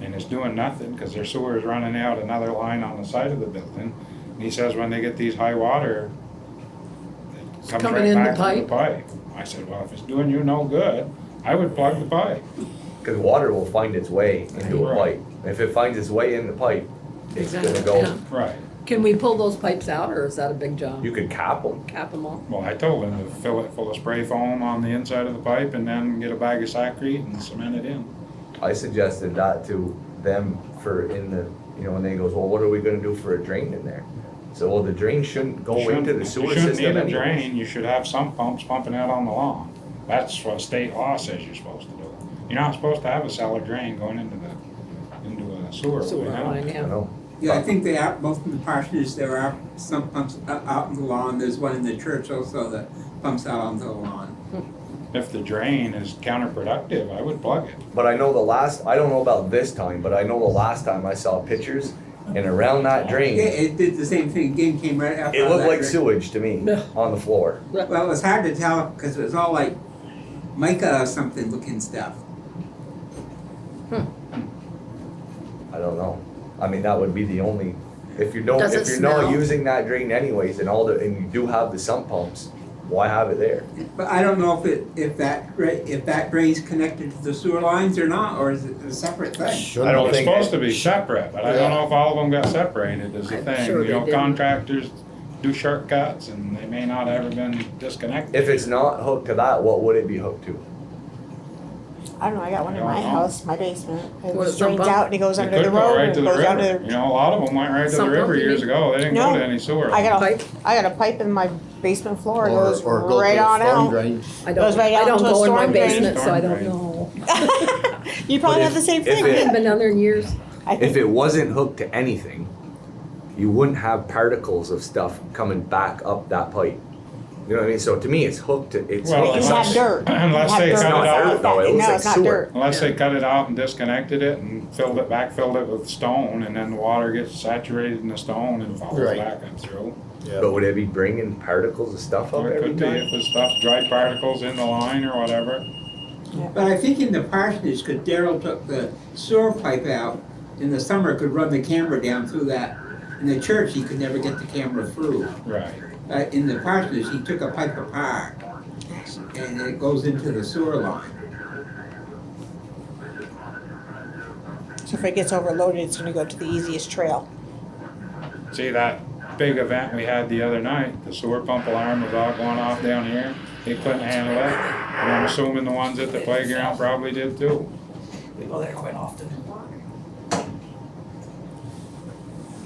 And it's doing nothing, because their sewer is running out another line on the side of the building. And he says when they get these high water, it comes coming right in the back to the pipe. I said, well, if it's doing you no good, I would plug the pipe. Cause water will find its way into a Right. pipe. If it finds its way in the pipe, it's gonna Exactly, go, yeah. Right. Can we pull those pipes out, or is that a big job? you could cap them. Cap them all? Well, I told him to fill it full of spray foam on the inside of the pipe and then get a bag of Saccrete and cement it in. I suggested that to them when they goes, well, what are we gonna do for a drain in there? So, well, the drain shouldn't go into the sewer You shouldn't system need a anyways. drain, you should have sump pumps pumping out on the lawn. That's what state law says you're supposed to do. You're not supposed to have a cellar drain going into a sewer. Sewer line. line, I yeah. know. Yeah, I think they are, both in the parsonage, there are some pumps out in the lawn, there's one in the church also that pumps out onto the lawn. If the drain is counterproductive, I would plug it. But I know I don't know about this time, but I know the last time I saw pictures, and around that Yeah, drain, it did the same thing, again, came right after. it looked that like drain. sewage to me, Yeah. on the floor. Well, it was hard to tell, cause it was all like mica or something looking stuff. I don't know. I mean, that would be the only, if you're Does it not smell? using that drain anyways, and you do have the sump pumps, why have it there? But I don't know if that drain's connected to the sewer lines or not, or is it a separate thing? I don't It's think supposed that- to be separate, but I don't know if all of them got separated is the I'm thing. sure You know, they didn't. contractors do shortcuts and they may not ever been disconnected. If it's not hooked to that, what would it be hooked to? I don't know, I got one in I my don't know. house, my basement. It What, just some drains pump? out and it goes It under could the go road right and to the goes down to river. the. You know, a lot of them went right to the Some river pump, you years mean? ago. They didn't No. go to any sewer. I got Pipe? a pipe in my basement floor, it Or goes go right to on the storm out. drain. I Goes right I out don't into a go in my storm drain. basement, so I don't Storm know. You probably But have the same if thing. I haven't been down there in years. I If think, it wasn't hooked to anything, you wouldn't have particles of stuff coming back up that pipe. You know what I mean? So to me, it's hooked to, it's Well, hooked you to have something. dirt. Unless You have they dirt cut it on out, that. though, it looks No, like it's not sewer. dirt. Unless they cut it out and disconnected it and backfilled it with stone, and then the water gets saturated in the stone and falls Right. back up through. But would it be bringing particles of stuff up Or it every could be time? if there's stuff, dry particles in the line or whatever. But I think in the parsonage, cause Daryl took the sewer pipe out, in the summer could run the camera down through that. In the church, he could never get the camera through. Right. In the parsonage, he took a pipe apart, and it goes into the sewer line. So if it gets overloaded, it's gonna go to the easiest trail. See that big event we had the other night, the sewer pump alarm was all going off down here. They couldn't handle it. And I'm assuming the ones at the playground probably did too. We go there quite often.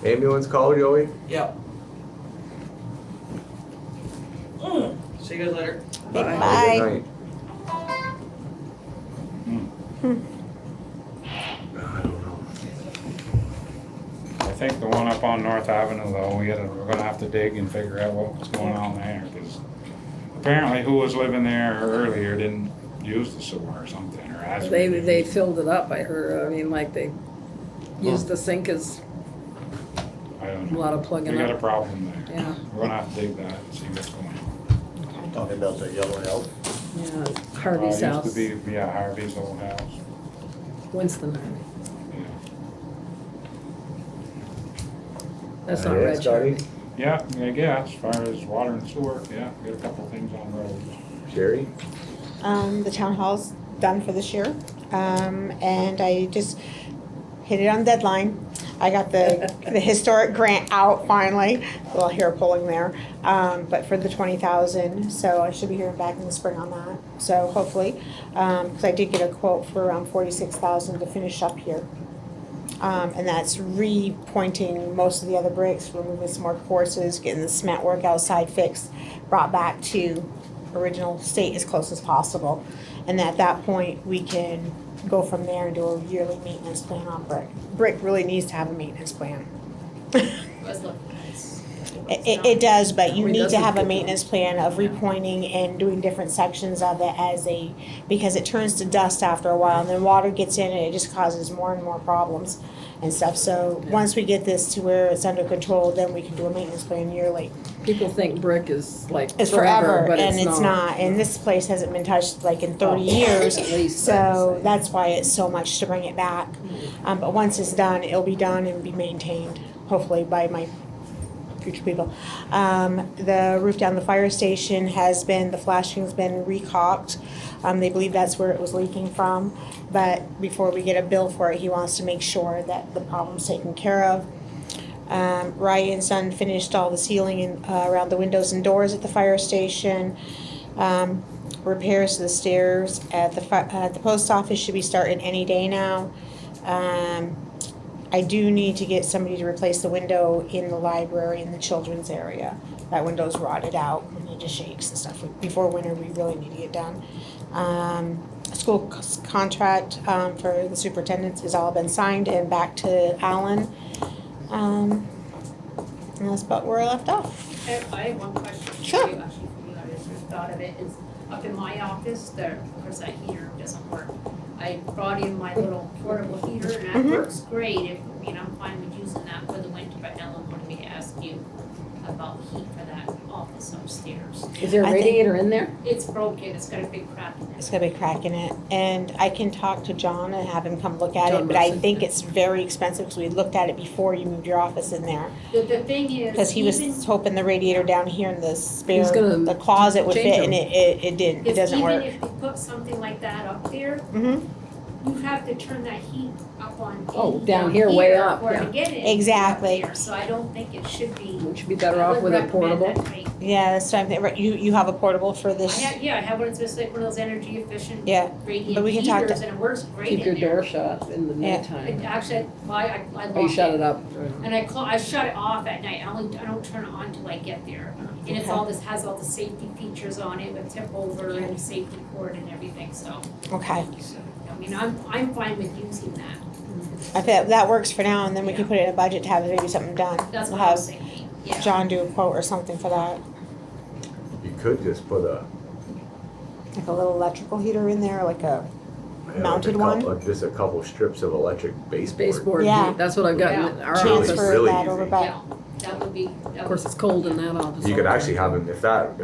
Ambulance call, Joey? Yep. See you guys later. Good Bye. night. Hmm. I don't know. I think the one up on North Avenue though, we're gonna have to dig and figure out what's going on there, cause apparently who was living there earlier didn't use the sewer or something, or has. They filled it up, I heard, I mean, like they used the sink as I don't a know. lot of We plugging got a up. problem there. Yeah, We're gonna have to dig that and see what's going on. Talking about the yellow elf. yeah, Harvey's It house, used to be, yeah, Harvey's old house. Winston Harvey. Yeah. That's not Yeah, Red Scotty? Shark. Yeah, as far as water and sewer, yeah, we got a couple things on roads. Sherry? The town hall's done for this year. And I just hit it on deadline. I got the historic grant out finally, a little hair pulling there, but for the 20,000, so I should be hearing back in the spring on that. So hopefully, because I did get a quote for around 46,000 to finish up here. And that's repointing most of the other bricks, removing some more courses, getting the cement work outside fixed, brought back to original state as close as possible. And at that point, we can go from there and do a yearly maintenance plan on brick. Brick really needs to have a maintenance plan. It does, but you It need to doesn't have a get- maintenance plan of repointing and doing different sections of it because it turns to dust after a while, and then water gets in and it just causes more and more problems and stuff. So once we get this to where it's under control, then we can do a maintenance plan yearly. People think brick is like It's forever, forever, but and it's not, and this place hasn't been touched like in 30 years, At least, so I'd say. that's why it's so much to bring it back. But once it's done, it'll be done and be maintained, hopefully by my future people. The roof down the fire station the flashing's been recaulked. They believe that's where it was leaking from, but before we get a bill for it, he wants to make sure that the problem's taken care of. Ryan's son finished all the sealing around the windows and doors at the fire station. Repairs to the stairs at the post office should be starting any day now. I do need to get somebody to replace the window in the library in the children's area. That window's rotted out and it just shakes and stuff. Before winter, we really need to get done. School contract for the superintendents has all been signed and back to Alan. And that's about where I left off. I have one question. Sure. For you, actually, for you, I just thought of it, is up in my office, of course, that heater doesn't work. I brought in my little portable heater, and that Mhm. works great, I'm fine with using that for the winter, but Ellen wanted me to ask you about heat for that office upstairs. Is there a I think- radiator in there? It's broken, it's got a big crack in It's it. gonna be a crack in it, and I can talk to John and have him come look at John it, but I Wilson. think it's very expensive, because we looked at it before you moved your office in there. The thing is, Because he was even hoping the radiator down here in the spare, gonna the closet would change fit, and them. it didn't, it doesn't work. Even if you put something like that up there, Mm-hmm, you have to turn that heat up on. Oh, down here, way up, For yeah. to get it. Exactly. Up there, so I don't think it should be. We should be better off with a portable. yeah, that's what I'm thinking, right, you have a portable for I this, have one, it's just like one of those energy efficient yeah, radiant but we can talk heaters, to- and it works great Keep your in there. door shut in the Yeah. nighttime. Actually, I Oh, you lock shut it, it up. and I shut it off at night, I don't turn it on till I get there. And it's Okay. has all the safety features on it with tip over and safety cord and everything, so. okay. I'm fine with using that, I bet that works for now, and then we can put it in a budget to have maybe something done. that's We'll what I have was thinking, yeah. John do a quote or something for that, You could just put like a little electrical heater in there, like a, Mounted just a couple strips of electric baseboard. Baseboard Yeah. heat, that's what I've got in Yeah. our Really, office. transfer really that easy. over back. Yeah, that would be, Of course, it's cold in that office. You could actually have them, if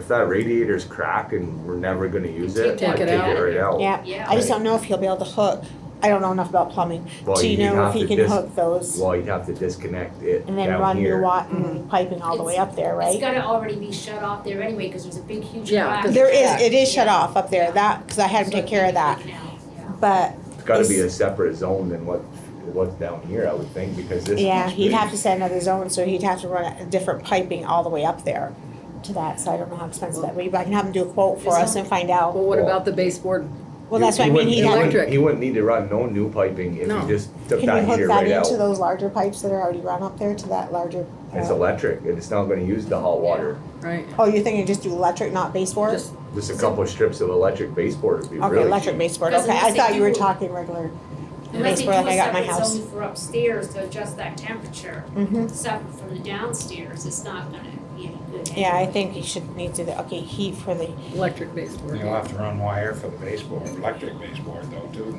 that radiator's cracked and we're never gonna use it, Take I'd it take out. it right out. Yeah, Yeah. I just don't know if he'll be able to hook, I don't know enough about plumbing. Well, Do you you'd know have if he to can hook those, Well, you'd have to disconnect it and then down run here. your watt and piping all the way up there, it's right? gotta already be shut off there anyway, cause there's a big huge Yeah, crack. 'cause There Yeah. is, it is shut Yeah. off up there, that, cause I had him So take it care of can that, be taken out, yeah. but It's gotta be Is- a separate zone than what what's down here, I would think, because this. Yeah, he'd have to set another zone, so he'd have to run a different piping all the way up there to that, so I don't know how expensive that would be, but I can have him do a quote for us and find out. Well, what about the baseboard? Well, that's what I mean, he'd have, Electric. He wouldn't need to run no new piping if No. he just took can we that hook heater that right into out. those larger pipes that are already run up there to that larger? It's electric, and it's not gonna use the hot water. Right. Oh, you're thinking just do electric, not baseboard? Just, Just a couple of strips of electric baseboard would be Okay, really electric cheap. baseboard, Because okay, I unless they thought you were do- talking regular Unless they do baseboard a like I got in my separate house. zone for upstairs to adjust that temperature, Mm-hmm. separate from the downstairs, it's not gonna be any good. Yeah, I anyway. think you should need to, okay, heat for the, electric baseboard. You'll have to run wire for the baseboard, electric baseboard though too,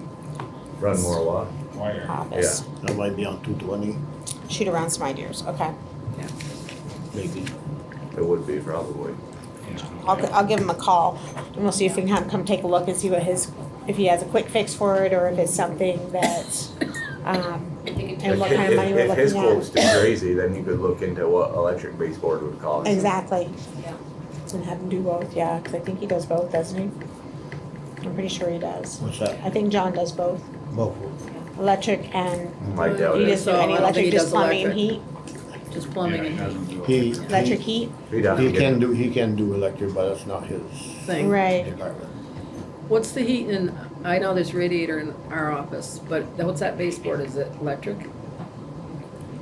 Run more what? wire. office. That might be on 220, Shoot around some ideas, okay. maybe. It would be probably. I'll give him a call, and we'll see if we can have him come take a look and see what if he has a quick fix for it, or if it's something that, If they could And what If- kind of money we're If his looking at. quote's too crazy, then you could look into what electric baseboard would cost. exactly. Yeah. And have him do both, yeah, because I think he does both, doesn't he? I'm pretty sure he does. What's that? I think John does both, Both. electric and, I doubt he it. doesn't do So, any I don't think electric, he just does plumbing and electric. heat, Just Yeah, plumbing he and doesn't do He, it. electric heat, He'd have to he get- can do electric, but it's not his thing. right. department. What's the heat in, I know there's radiator in our office, but what's that baseboard? Is it electric?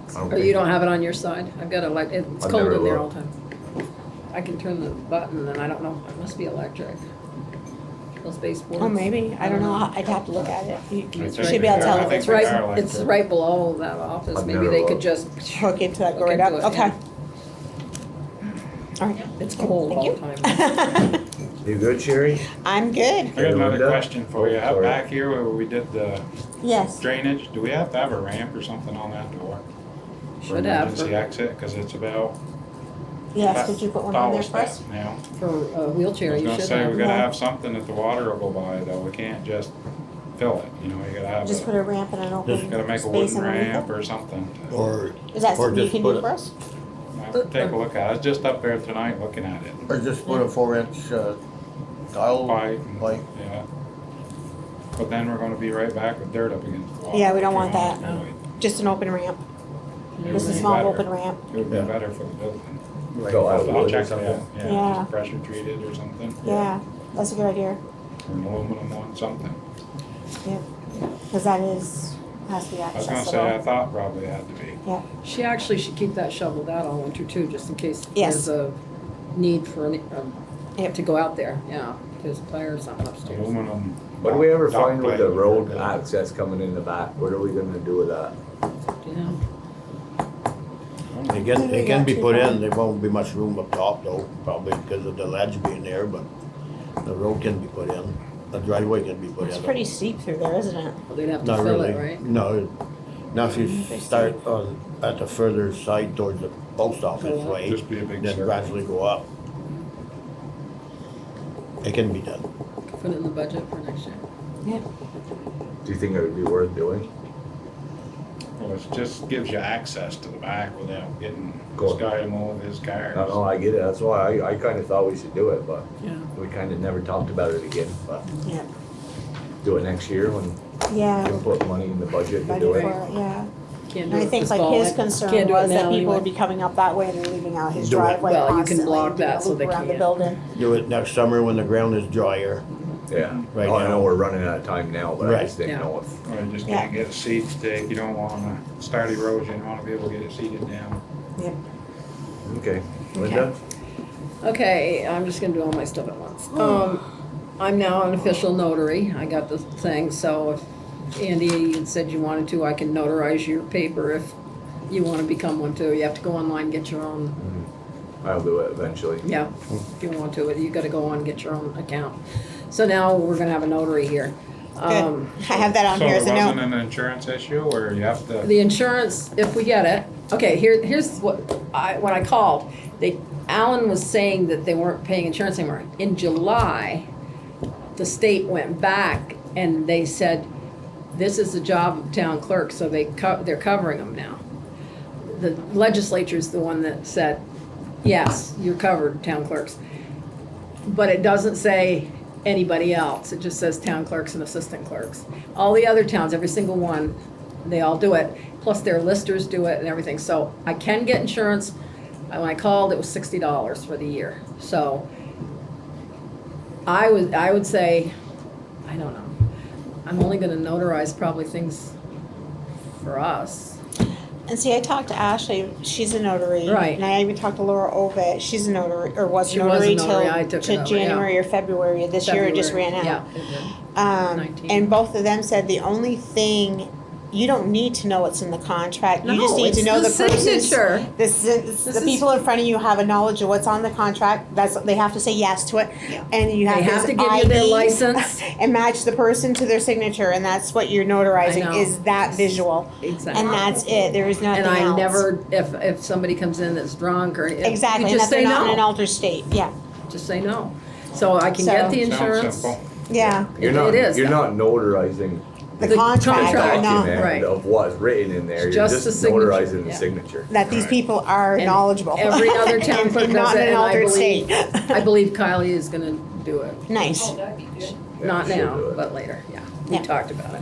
I don't Or you think- don't have it on your side? I've got it's I've cold never in there all looked. the time. I can turn the button and I don't know, it must be electric. Those baseboards. Oh, maybe, I don't know, I'd have to look at it. You I should think be able to they tell are. I if think it's they right, are like It's that. right below that office. I've Maybe never they could looked. just, hook into that, go Look right up, into it, okay. yeah. All right, it's cold all the thank time. you. You good, Sherry? I'm good, I got another Linda? question for you. Out Sorry. back here where we did the yes. drainage, do we have to have a ramp or something on that door? For Should have emergency for, exit, cause it's about. Yes, did you put one on there for us? Now, for a I wheelchair, was you gonna should say, we have. gotta have something that the water will go by though. We can't just fill it, you know, you gotta have Just put a, a ramp and an open gotta make a space wooden underneath ramp it? or something. Or, Is that or something you just can put do it- for us? I'll take a look at it. I was just up there tonight looking at it. or just put a 4-inch tile Pipe, pipe. yeah. But then we're gonna be right back with dirt up against the wall. Yeah, we don't want You know, that. anyway. Just an open ramp, It just would a be small better. open ramp, It would be Yeah. better for the building. Go out of I'll wood or check something? that, Yeah. yeah, just pressure treated or something. yeah, that's a good idea, Or an aluminum one, something. yeah. Because that is, has to be I was gonna say, I accessible. thought probably it had to be. Yeah, She actually should keep that shoveled out all winter too, just in case Yes. there's a need for any, Yep. to go out there, yeah. There's a fire or something upstairs. Aluminum. What do we ever dock find with the plate. road access coming in the back? What are we gonna do with that? Yeah. It can be put in, there won't be much room up top though, probably because of the ledge being there, but the road can be put in, the driveway can be put in. it's pretty steep through there, isn't it? Well, they'd have to Not fill really. it, right? No, now if you start on, at the further side towards the post office Go up. way, Just be a big then circle. gradually go up. It can be done. Put it in the budget for next year. Do you think it would be worth doing? Well, it just gives you access to the back without getting Go this guy to move his cars. No, I get it, that's why I kinda thought we should do it, but Yeah. we kinda never talked about it again, but Yeah, do it next year when yeah, you put money in the budget to budget do for it. it, yeah. Can't And do I it think this like fall. his Can't concern do it was that now people would anyway. be coming up that way and then leaving out his Do it. driveway Well, you can constantly, block doing that a so loop they around the can't. building. Do it next summer when the ground is drier. Yeah, Right oh, I know now. we're running out of time now, but I Right. just didn't Yeah. know if, Or you just Yeah. can't get a seat to take, you don't wanna start erosion, you wanna be able to get it seated down. Yep. okay. Linda? Okay, I'm just gonna do all my stuff at once. I'm now an official notary. I got the thing, so if Andy had said you wanted to, I can notarize your paper if you wanna become one too. You have to go online, get your own, I'll do it eventually. yeah, if you want to, you gotta go on and get your own account. So now we're gonna have a notary here. Good, I have that on So here it as a wasn't note. an insurance issue, or you have to, The insurance, if we get it, okay, here's what when I called, Alan was saying that they weren't paying insurance anymore. In July, the state went back and they said, this is the job of town clerk, so they're covering them now. The legislature's the one that said, yes, you're covered, town clerks. But it doesn't say anybody else, it just says town clerks and assistant clerks. All the other towns, every single one, they all do it, plus their listers do it and everything, so I can get insurance. When I called, it was $60 for the year, so I would say, I don't know, I'm only gonna notarize probably things for us. And see, I talked to Ashley, she's a notary. Right. And I even talked to Laura Ovet, she's a notary, or was a She was a notary notary, I took till it over, yeah. January or February of this year, it just ran February, out. Yeah, it did. 19. And both of them said the only thing, you don't need to know what's in the contract, you just No, need to it's know the the person's. signature. The is- people in front of you have a knowledge of what's on the contract, they have to say yes to it. And you have They have this to give you their ID license. And match the person to their signature, and that's what you're notarizing, know. is that visual. Exactly. And that's it, there is nothing And else. I never, if somebody comes in that's drunk or, Exactly, you and just that they're say not in an no. altered state, yeah, Just say no. So I can So- get the Sounds insurance. simple. yeah. You're It not, is. you're not notarizing The The contract, contract, you're not, document right. of what's written in there, It's you're just just the signature, notarizing the yeah. signature. that these people are And knowledgeable. Every other town And- clerk and does not in it, an and I altered believe, state. I believe Kylie is gonna do it. Nice, That'd be good. Yeah, Not she'll now, do it. but later, yeah. We Yeah. talked about it.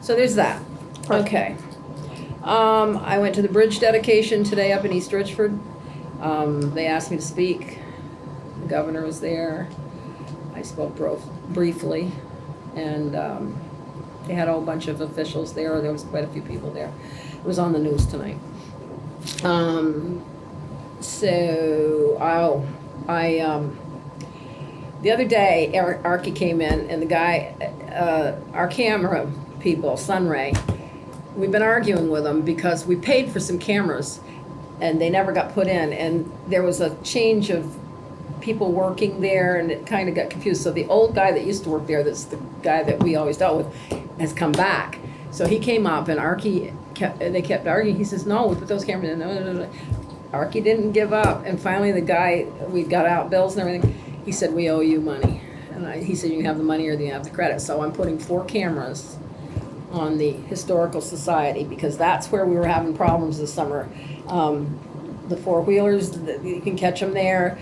So there's that. Perfect. Okay. I went to the bridge dedication today up in East Richford. They asked me to speak. The governor was there. I spoke briefly, and they had a whole bunch of officials there. There was quite a few people there. It was on the news tonight. The other day, Archie came in, and the guy, our camera people, Sunray, we've been arguing with them because we paid for some cameras, and they never got put in, and there was a change of people working there, and it kind of got confused. So the old guy that used to work there, that's the guy that we always dealt with, has come back. So he came up, and they kept arguing. He says, "No, we put those cameras in." No. Archie didn't give up, and finally the guy, we got out bills and everything. He said, "We owe you money," and he said, "You have the money or you have the credit." So I'm putting 4 cameras on the Historical Society because that's where we were having problems this summer. The 4-wheelers, you can catch them there.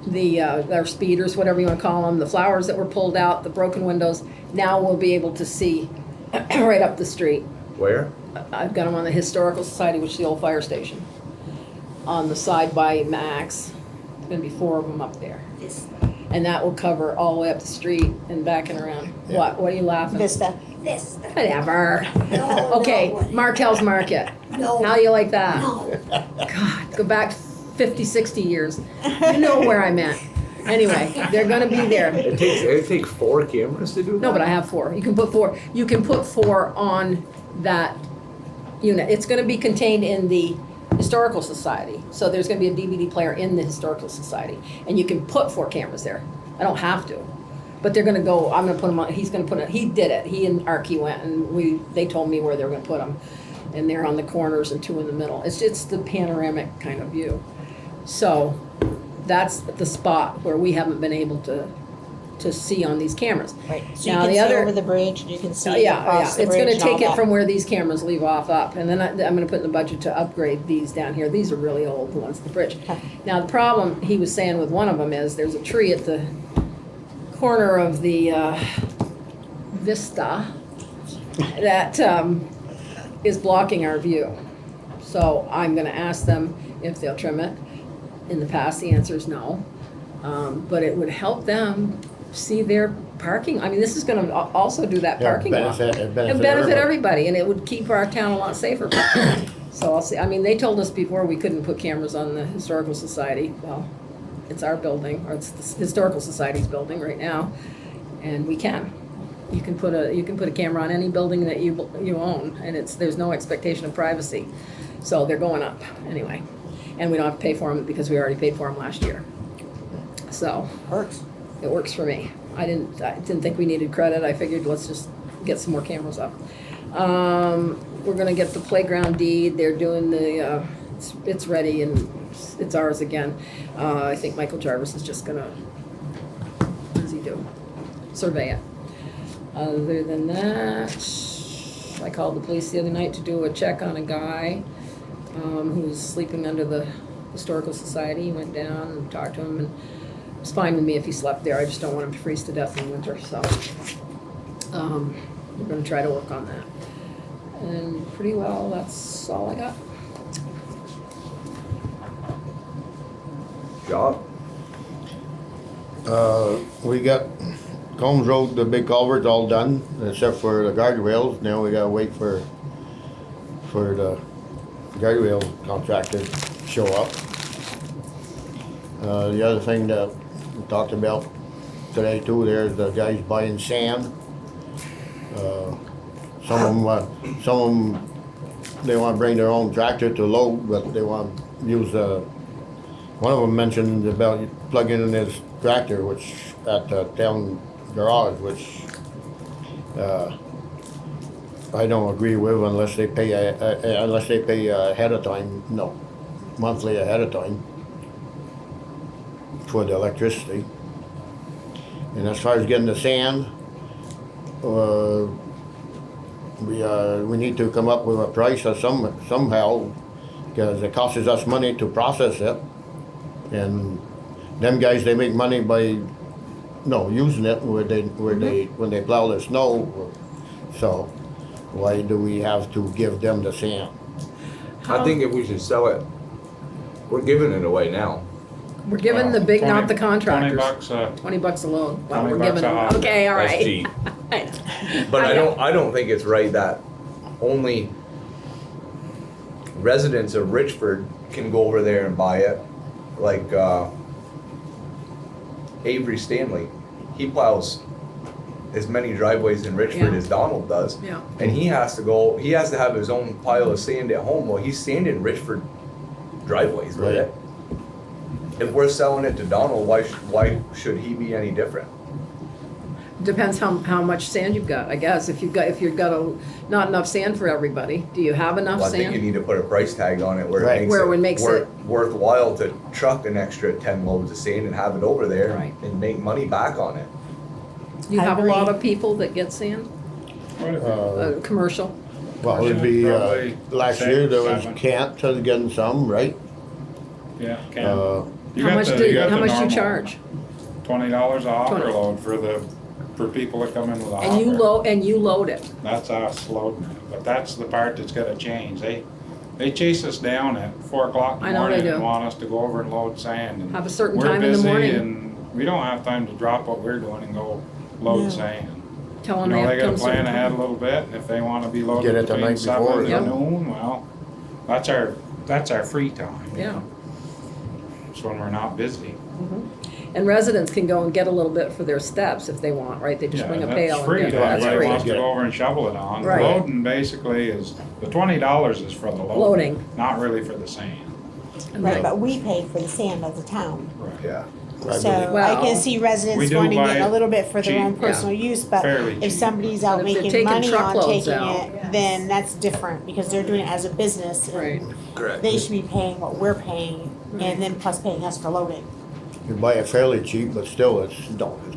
Their speeders, whatever you want to call them, the flowers that were pulled out, the broken windows. Now we'll be able to see right up the street. Where? I've got them on the Historical Society, which is the old fire station, on the side by Max. There's going to be 4 of them up there. And that will cover all the way up the street and back and around. What are you laughing? Vista. This. Whatever. No, Okay, no. Markel's Market. No. How do you like that? No. God, go back 50, 60 years. You know where I'm at. Anyway, they're gonna be there. It takes 4 cameras to do that? No, but I have 4. You can put 4. You can put 4 on that unit. It's gonna be contained in the Historical Society. So there's gonna be a DVD player in the Historical Society. And you can put 4 cameras there. I don't have to. But they're gonna go, I'm gonna put them on, he's gonna put it, he did it. He and Archie went and they told me where they were gonna put them. And they're on the corners and 2 in the middle. It's the panoramic kind of view. So that's the spot where we haven't been able to see on these cameras. Right, so you Now, can the see other- over the bridge, you can see Yeah, across the it's bridge gonna and all take it that. from where these cameras leave off up, and then I'm gonna put in the budget to upgrade these down here. These are really old, the ones at the bridge. Okay. Now, the problem he was saying with one of them is there's a tree at the corner of the Vista that is blocking our view. So I'm gonna ask them if they'll trim it. In the past, the answer is no. But it would help them see their parking. I mean, this is gonna also do that Yeah, parking lot. benefit And benefit everybody. everybody, and it would keep our town a lot safer. So I'll see, I mean, they told us before we couldn't put cameras on the Historical Society. Well, it's our building, or it's the Historical Society's building right now, and we can. You can put a camera on any building that you own, and there's no expectation of privacy. So they're going up anyway, and we don't have to pay for them because we already paid for them last year. So Works. it works for me. I didn't think we needed credit. I figured let's just get some more cameras up. We're gonna get the playground deed. They're doing the, it's ready and it's ours again. I think Michael Jarvis is just gonna, what does he do? Survey it. Other than that, I called the police the other night to do a check on a guy who was sleeping under the Historical Society. He went down and talked to him, and it's fine with me if he slept there. I just don't want him to freeze to death in the winter, so we're gonna try to work on that. And pretty well, that's all I got. Job? We got Combs Road, the big culvert's all done, except for the guardrails. Now we gotta wait for the guardrail contractor to show up. The other thing that we talked about today too, there's the guys buying sand. Some of them, they wanna bring their own tractor to load, but they wanna use, one of them mentioned about plugging in his tractor, which, at the town garage, which, I don't agree with unless they pay, ahead of time, no, monthly ahead of time for the electricity. And as far as getting the sand, we need to come up with a price or somehow, because it costs us money to process it. And them guys, they make money by, using it when they plow the snow. So why do we have to give them the sand? I think if we should sell it, we're giving it away now. We're giving the big, not the contractors. $20 $20 a load. Well, 20 we're bucks giving a them, hop. okay, all That's right. cheap. I know. But I know. I don't think it's right that only residents of Richford can go over there and buy it. Like, Avery Stanley, he plows as many driveways in Richford Yeah. as Donald does. Yeah. And he has to have his own pile of sand at home. Well, he's sanding Richford driveways with Right. it. If we're selling it to Donald, why should he be any different? Depends how much sand you've got, I guess. If you've got not enough sand for everybody, do you have enough Well, I think you sand? need to put a price tag on it where Right. it makes Where it makes it- worthwhile to truck an extra 10 loads of sand and have it over there Right. and make money back on it. You I have a lot agree. of people that get sand, What if it- commercial. Well, it'd be, Probably last year there was 7. Kent was getting some, right? Yeah, can. You How got much the- do you got the you normal charge? $20 a hopper 20. load for people that come in with a hopper. And you load it. That's us loading it, but that's the part that's gotta change. They chase us down at 4 o'clock in I the know they morning do. and want us to go over and load sand. And Have a certain we're time in the busy morning. And we don't have time to drop what we're doing and go load No. sand. Tell You them they know, have they to gotta come certain plan ahead a time. little bit, and if they wanna be Get loaded it the between night 7 before, and yeah. noon, well, that's our free time. Yeah. It's when we're not busy. And residents can go and get a little bit for their steps if they want, right? They just Yeah, bring a that's pail free. and to get it. That's Everybody free. wants to go over and shovel it on. Right. Loading basically is, the $20 is for the loading. Loading. Not really for the sand. Right, but we pay for the sand as a town. Right. Yeah. I So believe. I Well, can see we residents do wanting buy it a little bit for their own cheap. personal use, but Fairly if cheap. somebody's out But if they're making taking money on truckloads taking out, it, then that's different, because they're doing it as a business. and Right. Correct. They should be paying what we're paying, and then plus paying us for loading. You buy it fairly cheap, but still, it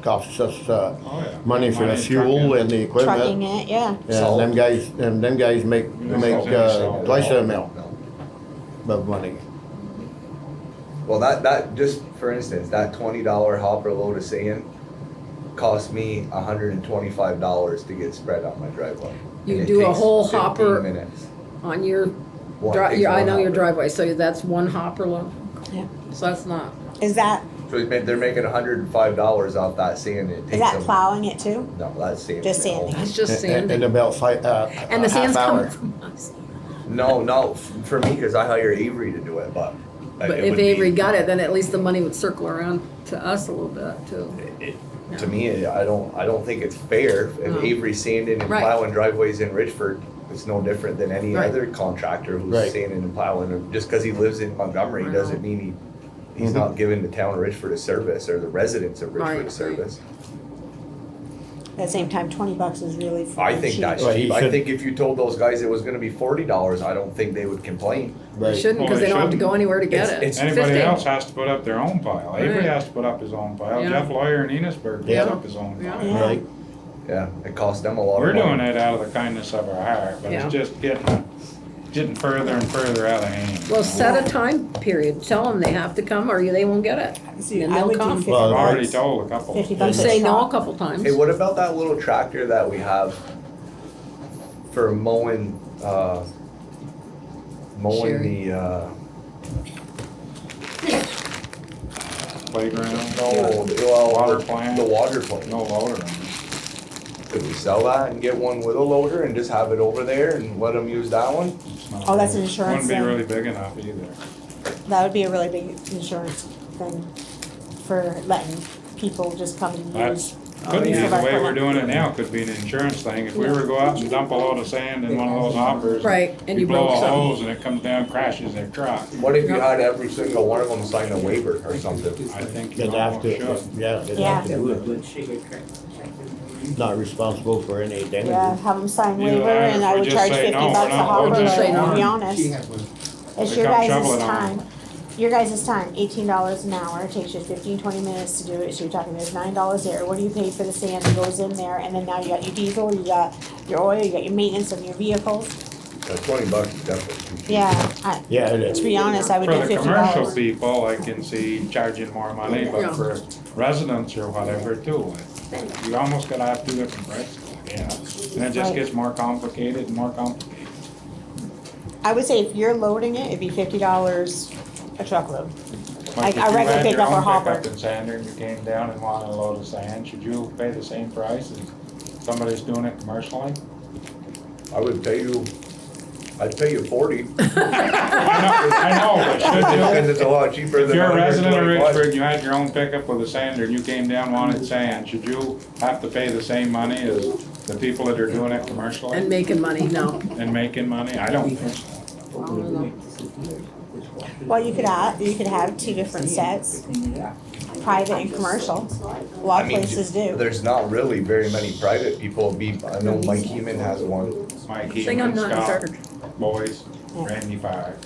costs us, Oh, yeah. money for the Money fuel trucking. and the Trucking equipment. it, yeah. Salt. And them guys make, Salt. twice the amount of money. Well, that just for instance, that $20 hopper load of sand cost me $125 to get spread on my driveway. You And it do a takes whole 15 hopper- minutes. On your, One- takes I one know your hopper. driveway, so that's one hopper load. Yeah. So that's not, Is that, So they're making $105 off that sand. It is takes that them. plowing it too? No, that's sanding. Just it home. sanding. it's just And sanding. about And the a sand's half coming hour. from us. No, for me, because I hire Avery to do it, but. But if Avery got it, then at least the money would circle around to us a little bit too. To me, I don't think it's fair. No. If Avery's sanding and Right. plowing driveways in Richford, it's no different than any Right. other contractor who's Right. sanding and plowing. Just because he lives in Montgomery I doesn't know. mean he's Mhm. not giving the town of Richford a service or the residents of Richford Right. a service. At the same time, $20 is really I think cheap. that's Well, he cheap. I should- think if you told those guys it was gonna be $40, I don't think they would complain. They Right. shouldn't, Well, because they they don't have to shouldn't. go anywhere to get It's- it. it's- Anybody 50. else has to put up their own pile. Avery Right. has to put up his own pile. Yeah. Jeff Lawyer in Enosburg puts Yeah. up his own Yeah. pile. Yeah. Right. Yeah, it costs them a lot We're of money. doing it out of the kindness of our heart, but Yeah. it's just getting further and further out of hand. Well, set a time period. Tell them they have to come or they won't get it. See, And I they'll would do come. 50 Well, I've already bucks. told a couple. 50 You bucks. say no a truck. couple times. Hey, what about that little tractor that we have for mowing mowing Sherry. the, Playground, no, well, Water plant. the water plant. no loader on it. Could we sell that and get one with a loader and just have it over there and let them use that one? It's not Oh, that's an really- insurance Wouldn't be thing. really big enough either. That would be a really big insurance thing for letting people just come and use. Could be use of the our way we're equipment. doing it now, could be an insurance thing. If we were to go out and dump a load of sand in one of those hoppers. Right, and you blow broke a something. hose and it comes down, crashes their truck. What if you had every single one of them sign a waiver or something? I think you They'd have almost to, should. yeah, they'd Yeah. have to do it. Not responsible for any Yeah, damages. have them sign Either waiver that or and if I we would just charge say, 50 "No, we're bucks a not hopper, loading it." Say no. to be honest. She has one. It's They your come guys' shoveling on time. Your guys' time, $18 an hour, it takes you 15, 20 minutes to do it, so you're talking, there's $9 there. What do you pay for the sand that goes in there? And then now you got your diesel, you got your oil, you got your maintenance of your vehicles. $20 is definitely too cheap. Yeah, Yeah, it to is. be honest, I would do For the commercial $50. people, I can see charging more money, Yeah. but for residents or whatever too, you almost gotta have two different prices, yeah. And it just Right. gets more complicated and more complicated. I would say if you're loading it, it'd be $50 a truckload. Like if a you regular had your pickup or own hopper. pickup and sander and you came down and wanted a load of sand, should you pay the same price as somebody's doing it commercially? I would pay you, I'd pay you 40. I know, but should you? Because it's a lot cheaper If than you're a resident of 125. Richford, you had your own pickup with a sander, and you came down wanted sand, should you have to pay the same money as the people that are doing it And commercially making money, no. and making money? I don't think so. I don't know. Well, you could have two different sets, private and commercial. A lot I of mean, places do. There's not really very many private people. I know Mike Heeman has one. Mike Thing I'm Heeman, not in Scott, charge. Boys, Randy Fire.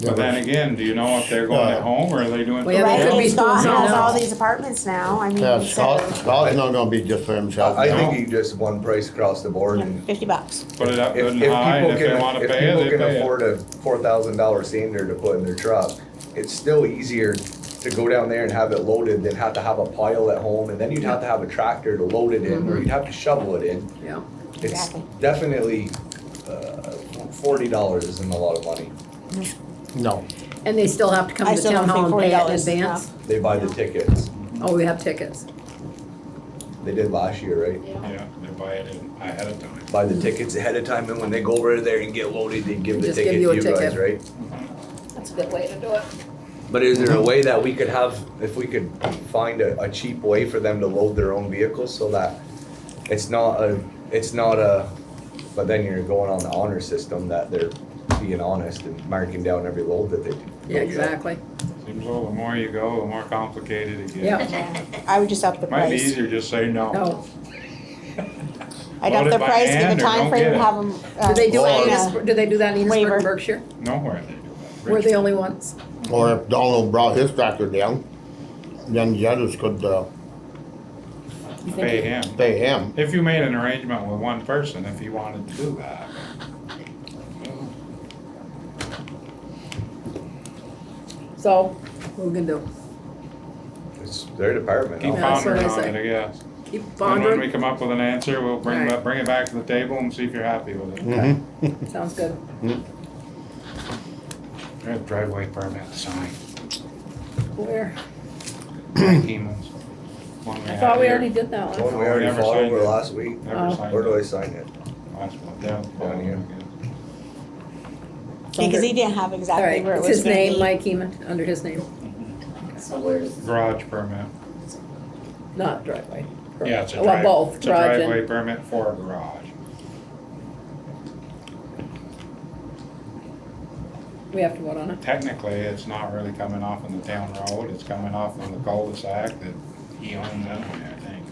Yeah, But then again, do you know if they're going at home or are they doing? Well, yeah, Right, they could be and Scott doing has something all else. these apartments now, I Yeah, mean, Scott's not gonna be just for himself. I no. think he just one price across the board. And $50. Put it up if, good and if high, and people if they can, wanna if pay it, people they can pay it. afford a $4,000 sander to put in their truck, it's still easier to go down there and have it loaded than have to have a pile at home, and then you'd have to have a tractor to load it in, or you'd have to shovel it in. Yeah. It's Exactly. definitely, $40 isn't a lot of money. No. And they still have to come I to still town don't hall think and pay it in $40 is advance? They buy the tickets. Oh, we have tickets. They did last year, right? Yeah, they buy it in ahead of time. Buy the tickets ahead of time, and when they go over there and get loaded, they give the Just ticket give to you a you guys, ticket. right? That's a good way to do it. But is there a way that we could have, if we could find a cheap way for them to load their own vehicles so that it's not a, but then you're going on the honor system that they're being honest and marking down every load that they do. Yeah, exactly. Seems though the more you go, the more complicated it gets. Yeah. I would just up the Might be price. easier just say no. No. I'd Load up it the by price, give hand a or time don't frame, get and it. have them. Do they do Well, it, do they do that in Enosburg Waiver. and Berkshire? Nowhere they do that. We're the only ones. Or if Donald brought his tractor down, then the others could, You think Pay it- him. pay him. If you made an arrangement with one person, if you wanted to do that. So, what we gonna do? It's their department. Keep I'll- That's what pondering I on say. it, I guess. Keep And when we pondering? come up with an answer, we'll bring Right. bring it back to the table and see if you're happy with it. Mm-hmm. Sounds good. We have driveway permit sign. Where? Heeman's. One I had thought we here. already did that One one. we already Never fought signed over it. last week. Never Oh. signed Where do I it. sign it? Last one, down here. again. Because he didn't have All exactly right, where it it's was his gonna name, be. Mike Heeman, under his name, Garage permit. not driveway. Yeah, it's a Well, drive, both, it's a garage driveway and, permit for a garage. we have to vote on it. Technically, it's not really coming off on the town road, it's coming off on the cul-de-sac that he owns anyway, I think.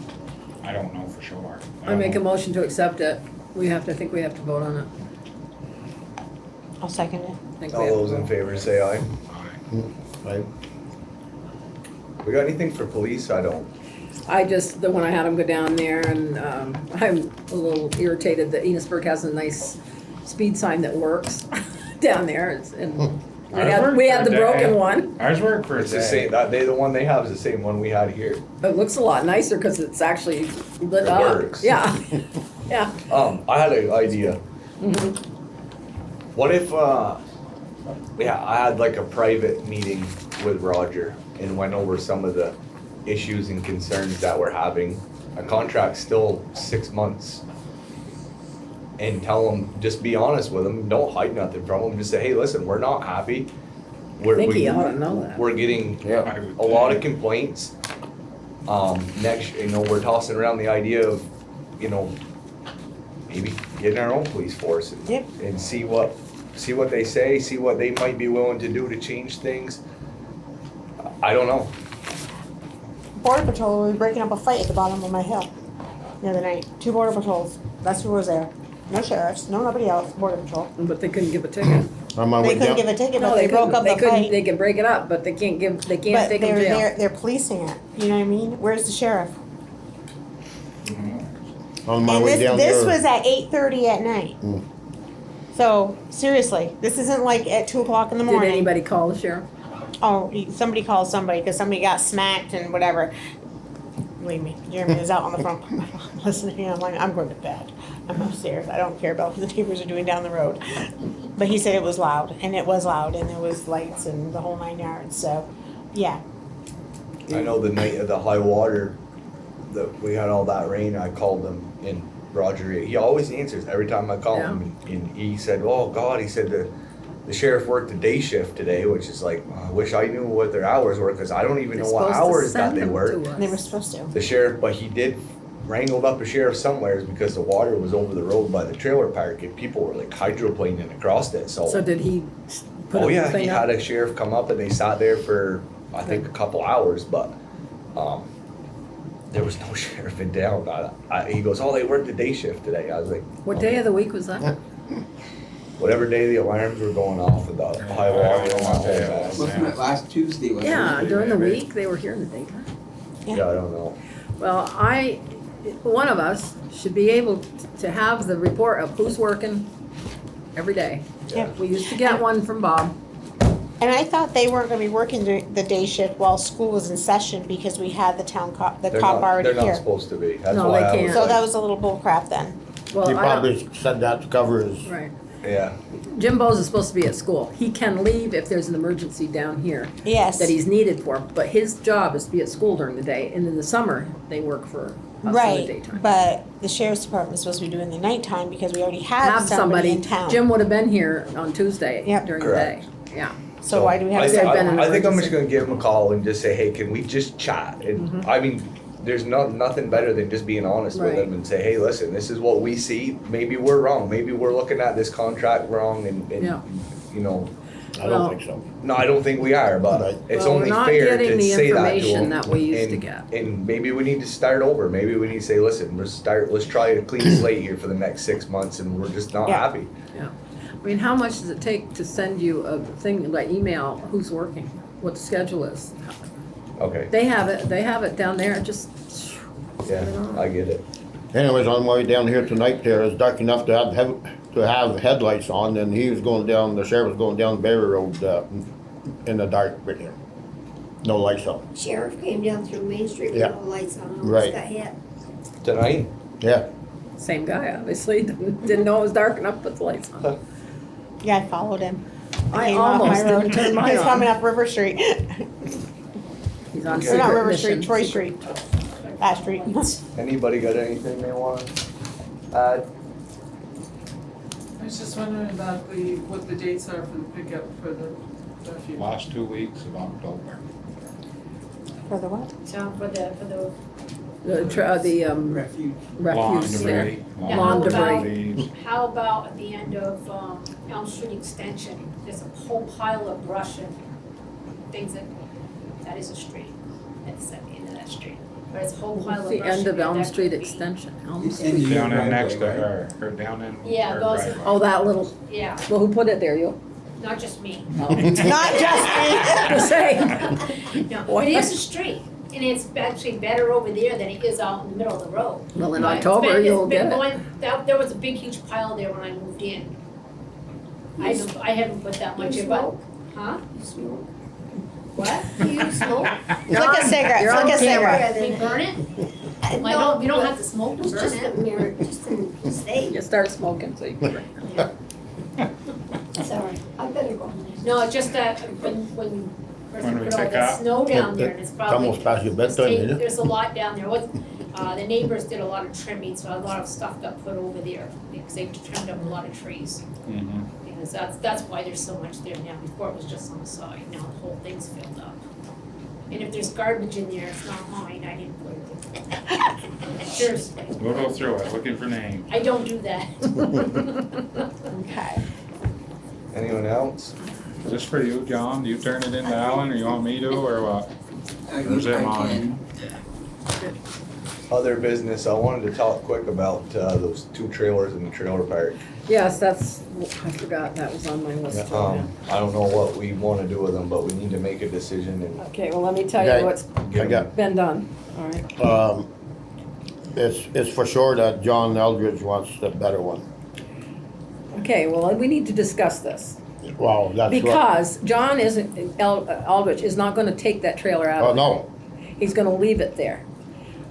I don't know for sure. I make a motion to accept it. I think we have to vote on it. I'll second it. I think we All have to those in vote. favor say aye. Right? We got anything for police? I don't. The one I had him go down there and, I'm a little irritated that Enosburg has a nice speed sign that works down there. And Ours we worked had for the a broken day. one. Ours worked for a It's the same, day. the one they have is the same one we had here. It looks a lot nicer because it's actually lit It up. works. Yeah, yeah. I had an idea. What if, yeah, I had like a private meeting with Roger and went over some of the issues and concerns that we're having. A contract's still 6 months. And tell them, just be honest with them, don't hide nothing from them, just say, hey, listen, we're not happy. I think he ought to know that. We're getting Yeah. a lot of complaints. Next, we're tossing around the idea of, maybe getting our own police force and, Yep. and see what they say, see what they might be willing to do to change things. I don't know. Border Patrol was breaking up a fight at the bottom of my hill the other night. 2 Border Patrols. That's who was there. No sheriffs, no nobody else, Border Patrol. But they couldn't give a ticket. On my They way couldn't down, give a ticket, No, but they broke couldn't. up They the couldn't. fight. They can break it up, but they can't But take them to jail. they're policing it, you know what I mean? Where's the sheriff? on my And way down there. this was at 8:30 at night. Mm. So, seriously, this isn't like at 2 o'clock in the Did morning. anybody call the sheriff? Oh, somebody called somebody because somebody got smacked and whatever. Believe me, Jeremy was out on the front listening. I'm like, I'm going to bed. I'm upstairs. I don't care about what the neighbors are doing down the road. But he said it was loud, and it was loud, and there was lights and the whole 9 yards. So, yeah. I know the night of the high water, that we had all that rain, I called him and Roger, he always answers every time I call him. And he said, oh God, he said the sheriff worked the day shift today, which is like, I wish I knew what their hours were, because I don't even know what hours that they work. They were supposed to. The sheriff, but he did wrangled up a sheriff somewhere because the water was over the road by the trailer park and people were like hydroplaning across it, So did he put Oh a yeah, thing he up? had a sheriff come up and they sat there for, I think, a couple hours, but, there was no sheriff in town. He goes, oh, they worked the day shift today. I was like, What day of the week was that? whatever day the alarms were going off with the high water and all that. Wasn't it last Tuesday? wasn't Yeah, it? during the week, they were here in the daytime. Yeah, I don't know. Well, one of us should be able to have the report of who's working every day. Yeah. We used to get one from Bob. And I thought they weren't gonna be working the day shift while school was in session because we had the town cop, the They're cop not- already They're not here. supposed to be. That's No, why they I was can't. So like- that was a little bull crap then. Well, He I don't, probably said that to cover his, right. Yeah, Jim Bowes is supposed to be at school. He can leave if there's an emergency down here Yes. that he's needed for, but his job is to be at school during the day, and in the summer, they work for us in the Right, daytime. but the sheriff's department was supposed to be doing the nighttime because we already have somebody in town. Jim would have been here on Tuesday Yep. during Correct. the day. Yeah. So why do we have? I There had been an think I'm just emergency. gonna give him a call and just say, hey, can we just chat? And I mean, there's nothing better than just being honest with Right. him and say, hey, listen, this is what we see. Maybe we're wrong. Maybe we're looking at this contract wrong and Yeah. you know, I don't Well- think so. no, I don't think we are, but Right. it's Well, we're only not fair getting to the say that to information him. that we used to and- get. And maybe we need to start over. Maybe we need to say, listen, let's try a clean slate here for the next 6 months and we're just not Yeah. happy. Yeah. I mean, how much does it take to send you a thing, like email, who's working, what the schedule is? Okay, They have it down there, just. yeah, I get it. Anyways, on my way down here tonight there, it's dark enough to have headlights on, and he was going down, the sheriff was going down Berry Road, in the dark right here. No lights on. Sheriff came down through Main Street with Yeah. no lights on, Right. almost got hit. Tonight? Yeah, Same guy, obviously, didn't know it was dark enough, to put the lights on. Yeah, I followed him. I Came off my almost road. didn't turn mine He was on. coming up River Street. He's on Or not secret River mission. Street, Troy Street. That street. Anybody got anything they want to add? I was just wondering about what the dates are for the pickup for the refuge. Last 2 weeks of October. For the what? So for the, The Refuge. Lawn refuse there. debris. Yeah, Lawn how about- leaves. how about at the end of Elm Street Extension? There's a whole pile of brush and things that is a street. It's at the end of that street. But it's a whole pile of brush. The end of and Elm that Street could be- Extension, Elm And Street. you- Down in Driveway, next to right? her, or down in Yeah, her those- driveway. Oh, that little, Yeah, well, who put it there, you? not just me. Oh. Not just To say. No, What? it is a street, and it's actually better over there than it is out in the middle of the road. Well, in But it's October, been- you'll it's been get it. going- There was a big huge pile there when I moved in. I haven't put that much You in, but, smoke? huh? You smoke? What? Do you smoke? Flick a cigarette, You're on flick a camera. cigarette. We burn it? Well, No, you don't but have to smoke to It's burn just it. a mirror, just to stay. You start smoking, so you can. No, just that when When we put all pick the up? snow down there, and it's probably. Almost past your bedtime, isn't it? There's a lot down there. The neighbors did a lot of trimming, so a lot of stuff got put over there, because they trimmed up a lot of trees. Mhm. Because that's why there's so much there now. Before it was just on the side, now the whole thing's filled up. And if there's garbage in there, it's not mine, I didn't put it in. Seriously, We'll go through it, looking for names. I don't do that. Okay. Anyone else? Is this for you, John? Do you turn it into Alan, or you want me to, or what? Or is it mine? Other business, I wanted to talk quick about those 2 trailers in the trailer park. Yes, I forgot, that was on my list too. I don't know what we wanna do with them, but we need to make a decision and Okay, well, let me tell Okay. you what's I got, been done, all right? it's for sure that John Eldridge wants the better one. Okay, well, we need to discuss this. Well, that's what. Because John Aldrich is not gonna take that trailer out Oh, of there. no, He's gonna leave it there.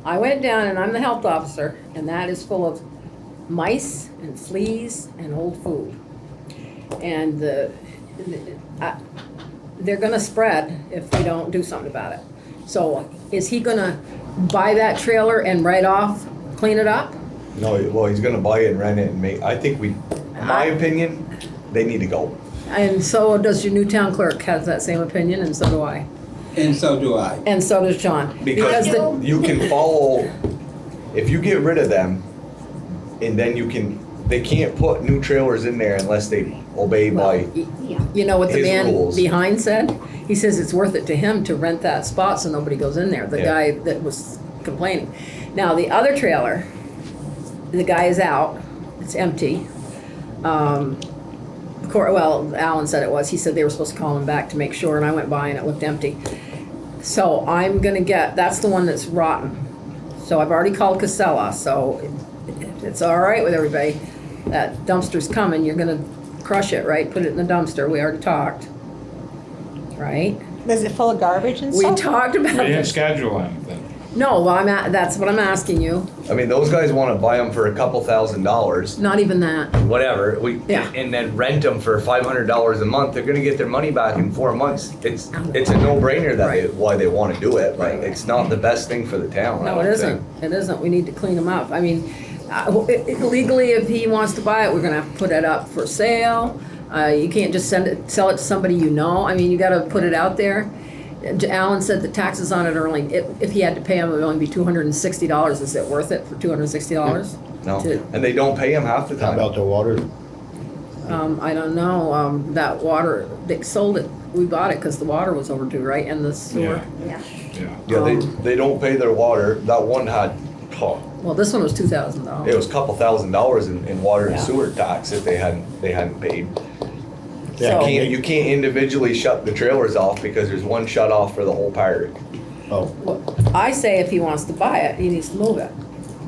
I went down and I'm the health officer, and that is full of mice and fleas and old food. And they're gonna spread if we don't do something about it. So is he gonna buy that trailer and right off clean it up? no, well, he's gonna buy it and rent it and in my opinion, they need to go. And so does your new town clerk has that same opinion, and so do I. And so do I. And so does John. Because the- you can follow, if you get rid of them, and then they can't put new trailers in there unless they obey by, You know what the his man rules. behind said? He says it's worth it to him to rent that spot so nobody goes in there, the Yeah. guy that was complaining. Now, the other trailer, the guy is out, it's empty. Well, Alan said it was, he said they were supposed to call him back to make sure, and I went by and it looked empty. So I'm gonna that's the one that's rotten. So I've already called Casella, so if it's all right with everybody, that dumpster's coming, you're gonna crush it, right? Put it in the dumpster, we already talked. Right? Is it full of garbage and We stuff? talked We about didn't this. schedule anything. No, well, that's what I'm asking you, I mean, those guys wanna buy them for a couple $1,000s. not even that. Whatever, Yeah. and then rent them for $500 a month, they're gonna get their money back in 4 months. It's a no-brainer why they wanna do it, but it's not the best thing for the town, I No, don't it think. isn't, it isn't, we need to clean them up. I mean, legally, if he wants to buy it, we're gonna have to put it up for sale. You can't just sell it to somebody you know, I mean, you gotta put it out there. Alan said the taxes on it are only, if he had to pay them, it would only be $260. Is it worth it for $260? No, and they don't pay them half the how time. about the water? I don't know, that water, they sold it, we bought it because the water was overdue, right, and the sewer? Yeah. Yeah. Yeah, they don't pay their water, that one had, Well, this one was $2,000. it was a couple $1,000s in water and Yeah. sewer tax that they hadn't paid. Yeah, So- You can't individually shut the trailers off because there's one shut off for the whole park. Oh, Well, I say if he wants to buy it, he needs to move it.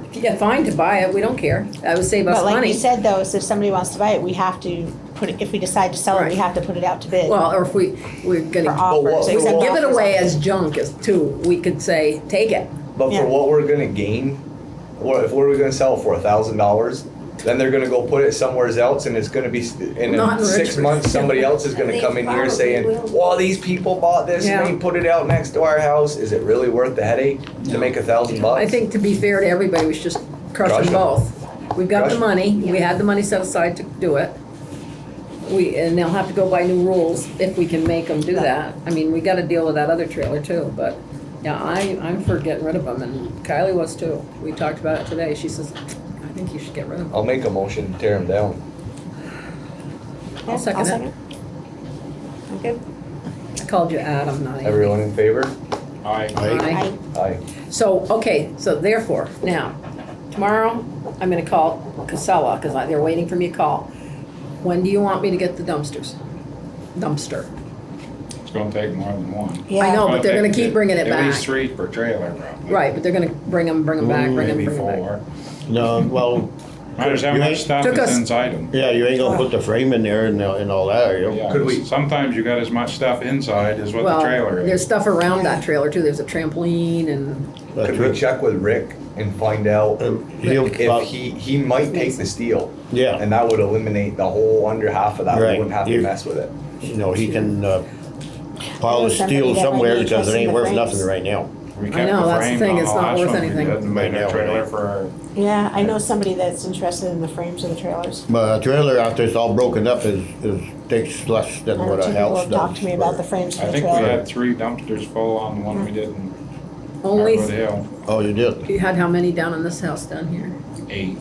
If you get fined to buy it, we don't care, that would save us But like money. you said though, is if somebody wants to buy it, we have to put it, if we decide to sell it, we Right. have to put it out to bid. Well, or if we're For gonna offers. what- accept give it offers. away as junk as too, we could say, take it. But Yeah. for what we're gonna gain, what are we gonna sell for, $1,000? Then they're gonna go put it somewhere else and it's gonna be, in Not in 6 Richford. months, somebody else is gonna They come in here probably saying, will. well, these people bought this Yeah. and they put it out next to our house. Is it really worth the headache to make $1,000? I think to be fair to everybody, we should just crush Crush them 'em. both. We've got Crush the 'em. money, we had the money set aside to do it. And they'll have to go by new rules if we can make them do that. I mean, we gotta deal with that other trailer too, but, yeah, I'm for getting rid of them, and Kylie was too. We talked about it today, she says, I think you should get rid of them. I'll make a motion to tear them down. Yeah, I'll second it. I'm good. I called you Adam, not Amy. Everyone in favor? Aye. Aye. Aye. So, okay, so therefore, now, tomorrow, I'm gonna call Casella, because they're waiting for me to call. When do you want me to get the dumpsters? Dumpster. It's gonna take more than one. I Yeah. know, but they're gonna keep bringing it At least back. 3 per trailer probably. Right, but they're gonna bring them back, bring them Maybe back. 4. no, well, Matters how You much ain't- stuff Took is us- inside them. yeah, you ain't gonna put the frame in there and all that, are you? Yeah, Could we- sometimes you got as much stuff inside as what the Well, trailer there's is. stuff around that trailer too, there's a trampoline and, That's Could we right. check with Rick and find out He'll, if he might take the steel? yeah, And that would eliminate the whole under half of that, we Right. wouldn't have to You- mess with it. you know, he can, pile There's the somebody steel that might somewhere be because it interested in ain't the worth frames. nothing right now. We I kept know, the that's the frames thing, on it's the not last worth one we anything. did and made a Right now, trailer right. for Yeah, I know somebody that's interested in the frames of the trailers. But a trailer after it's all broken up is takes less than I know what two a people house have does. talked to me about the frames I for the think we trailer. had 3 dumpsters full on the one we did in Only, Hardwood Hill. Oh, you did? you had how many down in this house down here? 8,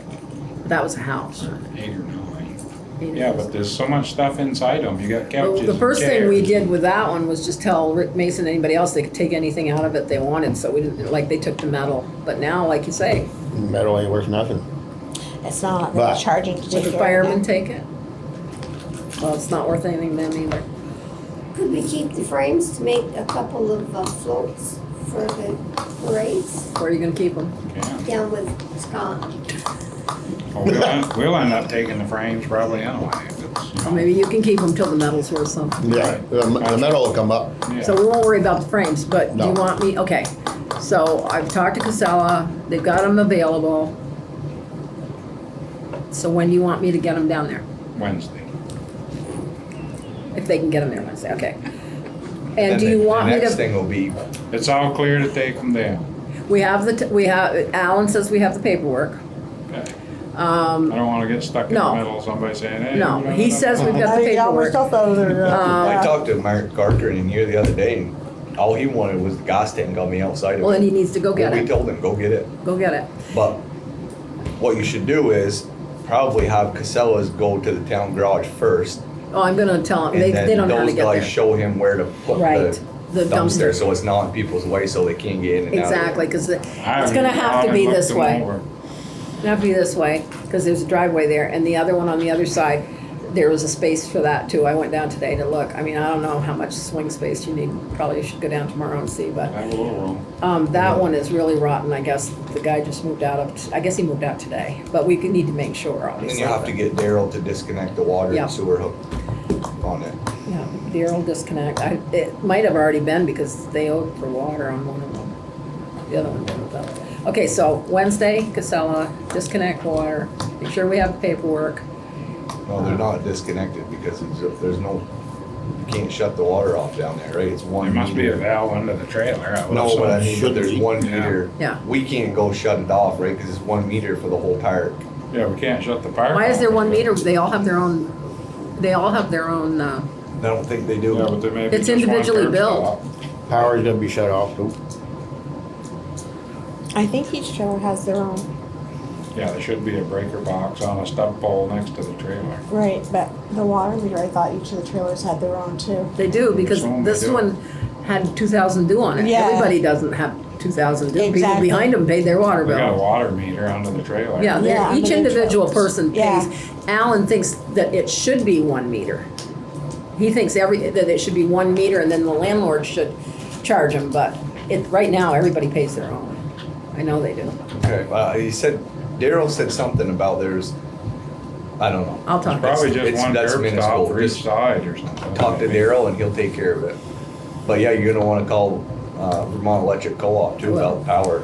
That was a house. 8 or 9. Eight Yeah, of but us. there's so much stuff inside them. You got couches The and first thing we chairs. did with that one was just tell Rick Mason, anybody else, they could take anything out of it they wanted, so we didn't, like, they took the metal. But now, like you say, Metal ain't worth nothing. It's not, they're But- charging to would take the care firemen of it. take it? Well, it's not worth anything to them either. Could we keep the frames to make a couple of floats for the parades Where are you gonna keep them? Yeah. down with Scott? Well, we'll end up taking the frames probably anyway. If it's, you Or know, maybe you can keep them till the metal's worth something. Yeah, the metal will come up. yeah. So we won't worry about the frames, but do you No. want me, okay. So I've talked to Casella, they've got them available. So when do you want me to get them down there? Wednesday. If they can get them there Wednesday, okay. And Then do you want the me next to, thing will be, It's all clear to take them down. we have Alan says we have the paperwork. Okay. I Um, don't wanna get stuck in No. the middle of somebody saying, hey. no, we don't he have says we've enough. got the I got my paperwork. stuff out of there. I talked to Mark Carter in here the other day, and all he wanted was the gas tank on the outside of it. Well, then he needs to go get We it, told him, go get it. go get it. But what you should do is probably have Casellas go to the town garage first. Oh, I'm gonna tell them, And they then don't know how to those get guys there. show him where to put Right, the the dumpster, dumpster. so it's not in people's way, so they can't get in and out. of it. Exactly, cause I it's haven't gonna even have gone to and be looked this them way. over. It'll have to be this way, because there's a driveway there, and the other one on the other side, there was a space for that too. I went down today to look. I mean, I don't know how much swing space you need. Probably should go down tomorrow and see, but, I have a little room. that one is really rotten. I guess the guy just moved out of, I guess he moved out today, but we could need to make sure, And then obviously. you have to get Daryl to disconnect the water Yeah. and sewer hook on it. Yeah, Daryl disconnect. It might have already been because they owed for water on one of them. The other one didn't though. Okay, so Wednesday, Casella, disconnect water, make sure we have the paperwork. No, they're not disconnected because there's no, you can't shut the water off down there, right? It's one There must be a meter. valve under the trailer. I would No, but I assume. mean, but there's one Yeah. meter. Yeah. We can't go shut it off, right? Because it's 1 meter for the whole park. Yeah, we can't shut the park Why is off. there 1 meter? They all have their own, I don't think they do. Yeah, but there may be It's just one individually curb built. stop. Power's gonna be shut off too. I think each trailer has their own. Yeah, there should be a breaker box on a stub pole next to the trailer. Right, but the water meter, I thought each of the trailers had their own too. They do, because Some they this do. one had 2,000 due on it. Yeah. Everybody doesn't have 2,000 due. People Exactly. behind them paid their water We got a bill. water meter under the trailer. Yeah, Yeah, each individual individuals. person Yeah. pays. Alan thinks that it should be 1 meter. He thinks that it should be 1 meter and then the landlord should charge them, but right now, everybody pays their own. I know they do. Okay, he said, Daryl said something about there's, I don't know. I'll talk. Probably just It's- one that's curb minuscule. stop for each Just side or something. Talk to Daryl and he'll take care of it. But yeah, you're gonna wanna call, Vermont Electric Co-op too about power.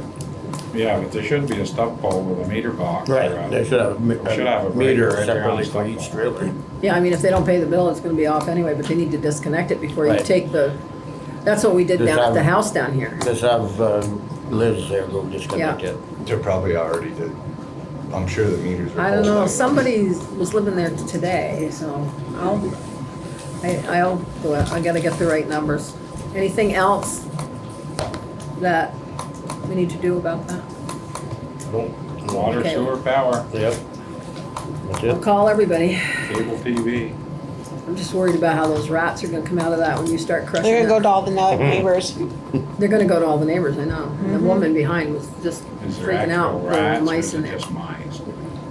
Yeah, but there should be a stub pole with a meter box. Right, or a- they should have Should have a a meter breaker right there on separately the for stub each pole. trailer. Yeah, I mean, if they don't pay the bill, it's gonna be off anyway, but they need to disconnect it before you Right. take that's what we did Just down at have- the house down here. Just have Liz there go disconnect Yeah. it. They're probably already did. I'm sure the meters are. I don't full know, now. somebody was living there today, so I'll do it. I gotta get the right numbers. Anything else that we need to do about that? Nope. Water, Okay. sewer, power, Yep. That's I'll it. call everybody. cable TV. I'm just worried about how those rats are gonna come out of that when you start crushing They're gonna go it. to all the neighbors. They're gonna go to all the neighbors, I know. And the woman behind was just Is there freaking out. actual There were rats or mice is in it there. just mice?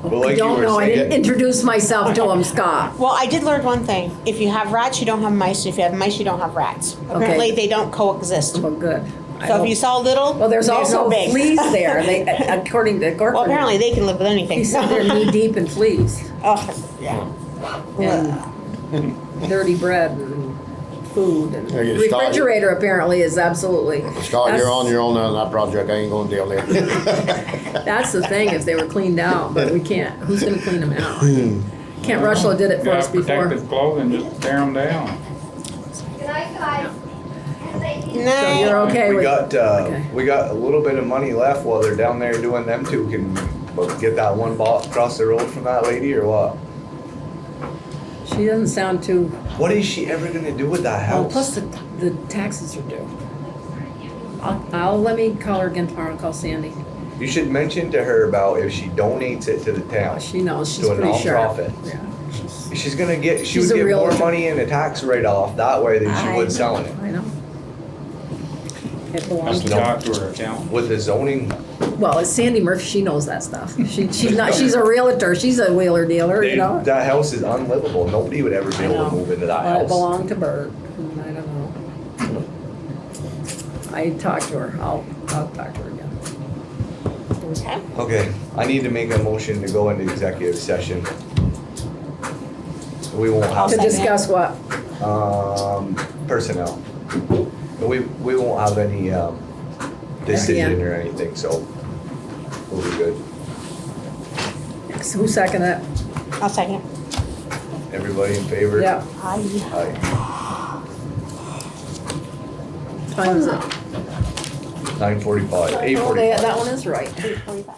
Well, like I you don't were know, I didn't saying- introduce myself to him, Scott. Well, I did learn one thing. If you have rats, you don't have mice. If you have mice, you don't have rats. Apparently, they don't coexist. Well, good. I So if hope- you saw little, Well, there's they're also so big. fleas there. They, according to Corcoran. Well, apparently they can live with anything. He said they're knee deep in fleas Oh, yeah. and dirty bread and food and There you start. refrigerator apparently is absolutely. Scott, you're on your own on that project. I ain't going down there. That's the thing, if they were cleaned out, but we can't. Who's gonna clean them out? Kent Rushlow did it for Yeah, us before. protective clothing, just tear them down. guys. So Night. you're okay We with, got, okay. we got a little bit of money left while they're down there doing them two. Can get that one bought across the road from that lady or what? She doesn't sound too, What is she ever gonna do with that well, house? plus the taxes are due. Let me call her again tomorrow and call Sandy. You should mention to her about if she donates it to the town, She knows, she's to a pretty sharp. nonprofit. Yeah. She's gonna get, she She's would a get more realtor. money in a tax write-off that way than she I would selling it. I know. It Must belongs have to, talked to her accountant. With the zoning, well, it's Sandy Murphy, she knows that stuff. She's not, she's a realtor, she's a wheeler dealer, you know? that house is unlivable. Nobody would ever be I able know. to move into that Well, it house. belonged to Bert, and I don't know. I talked to her, I'll talk to her again. Okay. Okay, I need to make a motion to go into executive session. We won't To have, discuss what? personnel. We won't have any, decision or anything, so we'll be good. So who seconded it? I'll second it. Everybody in favor? Yeah, Aye. Aye. time is it? 9:45, Oh, 8:45. that one is right. 8:45.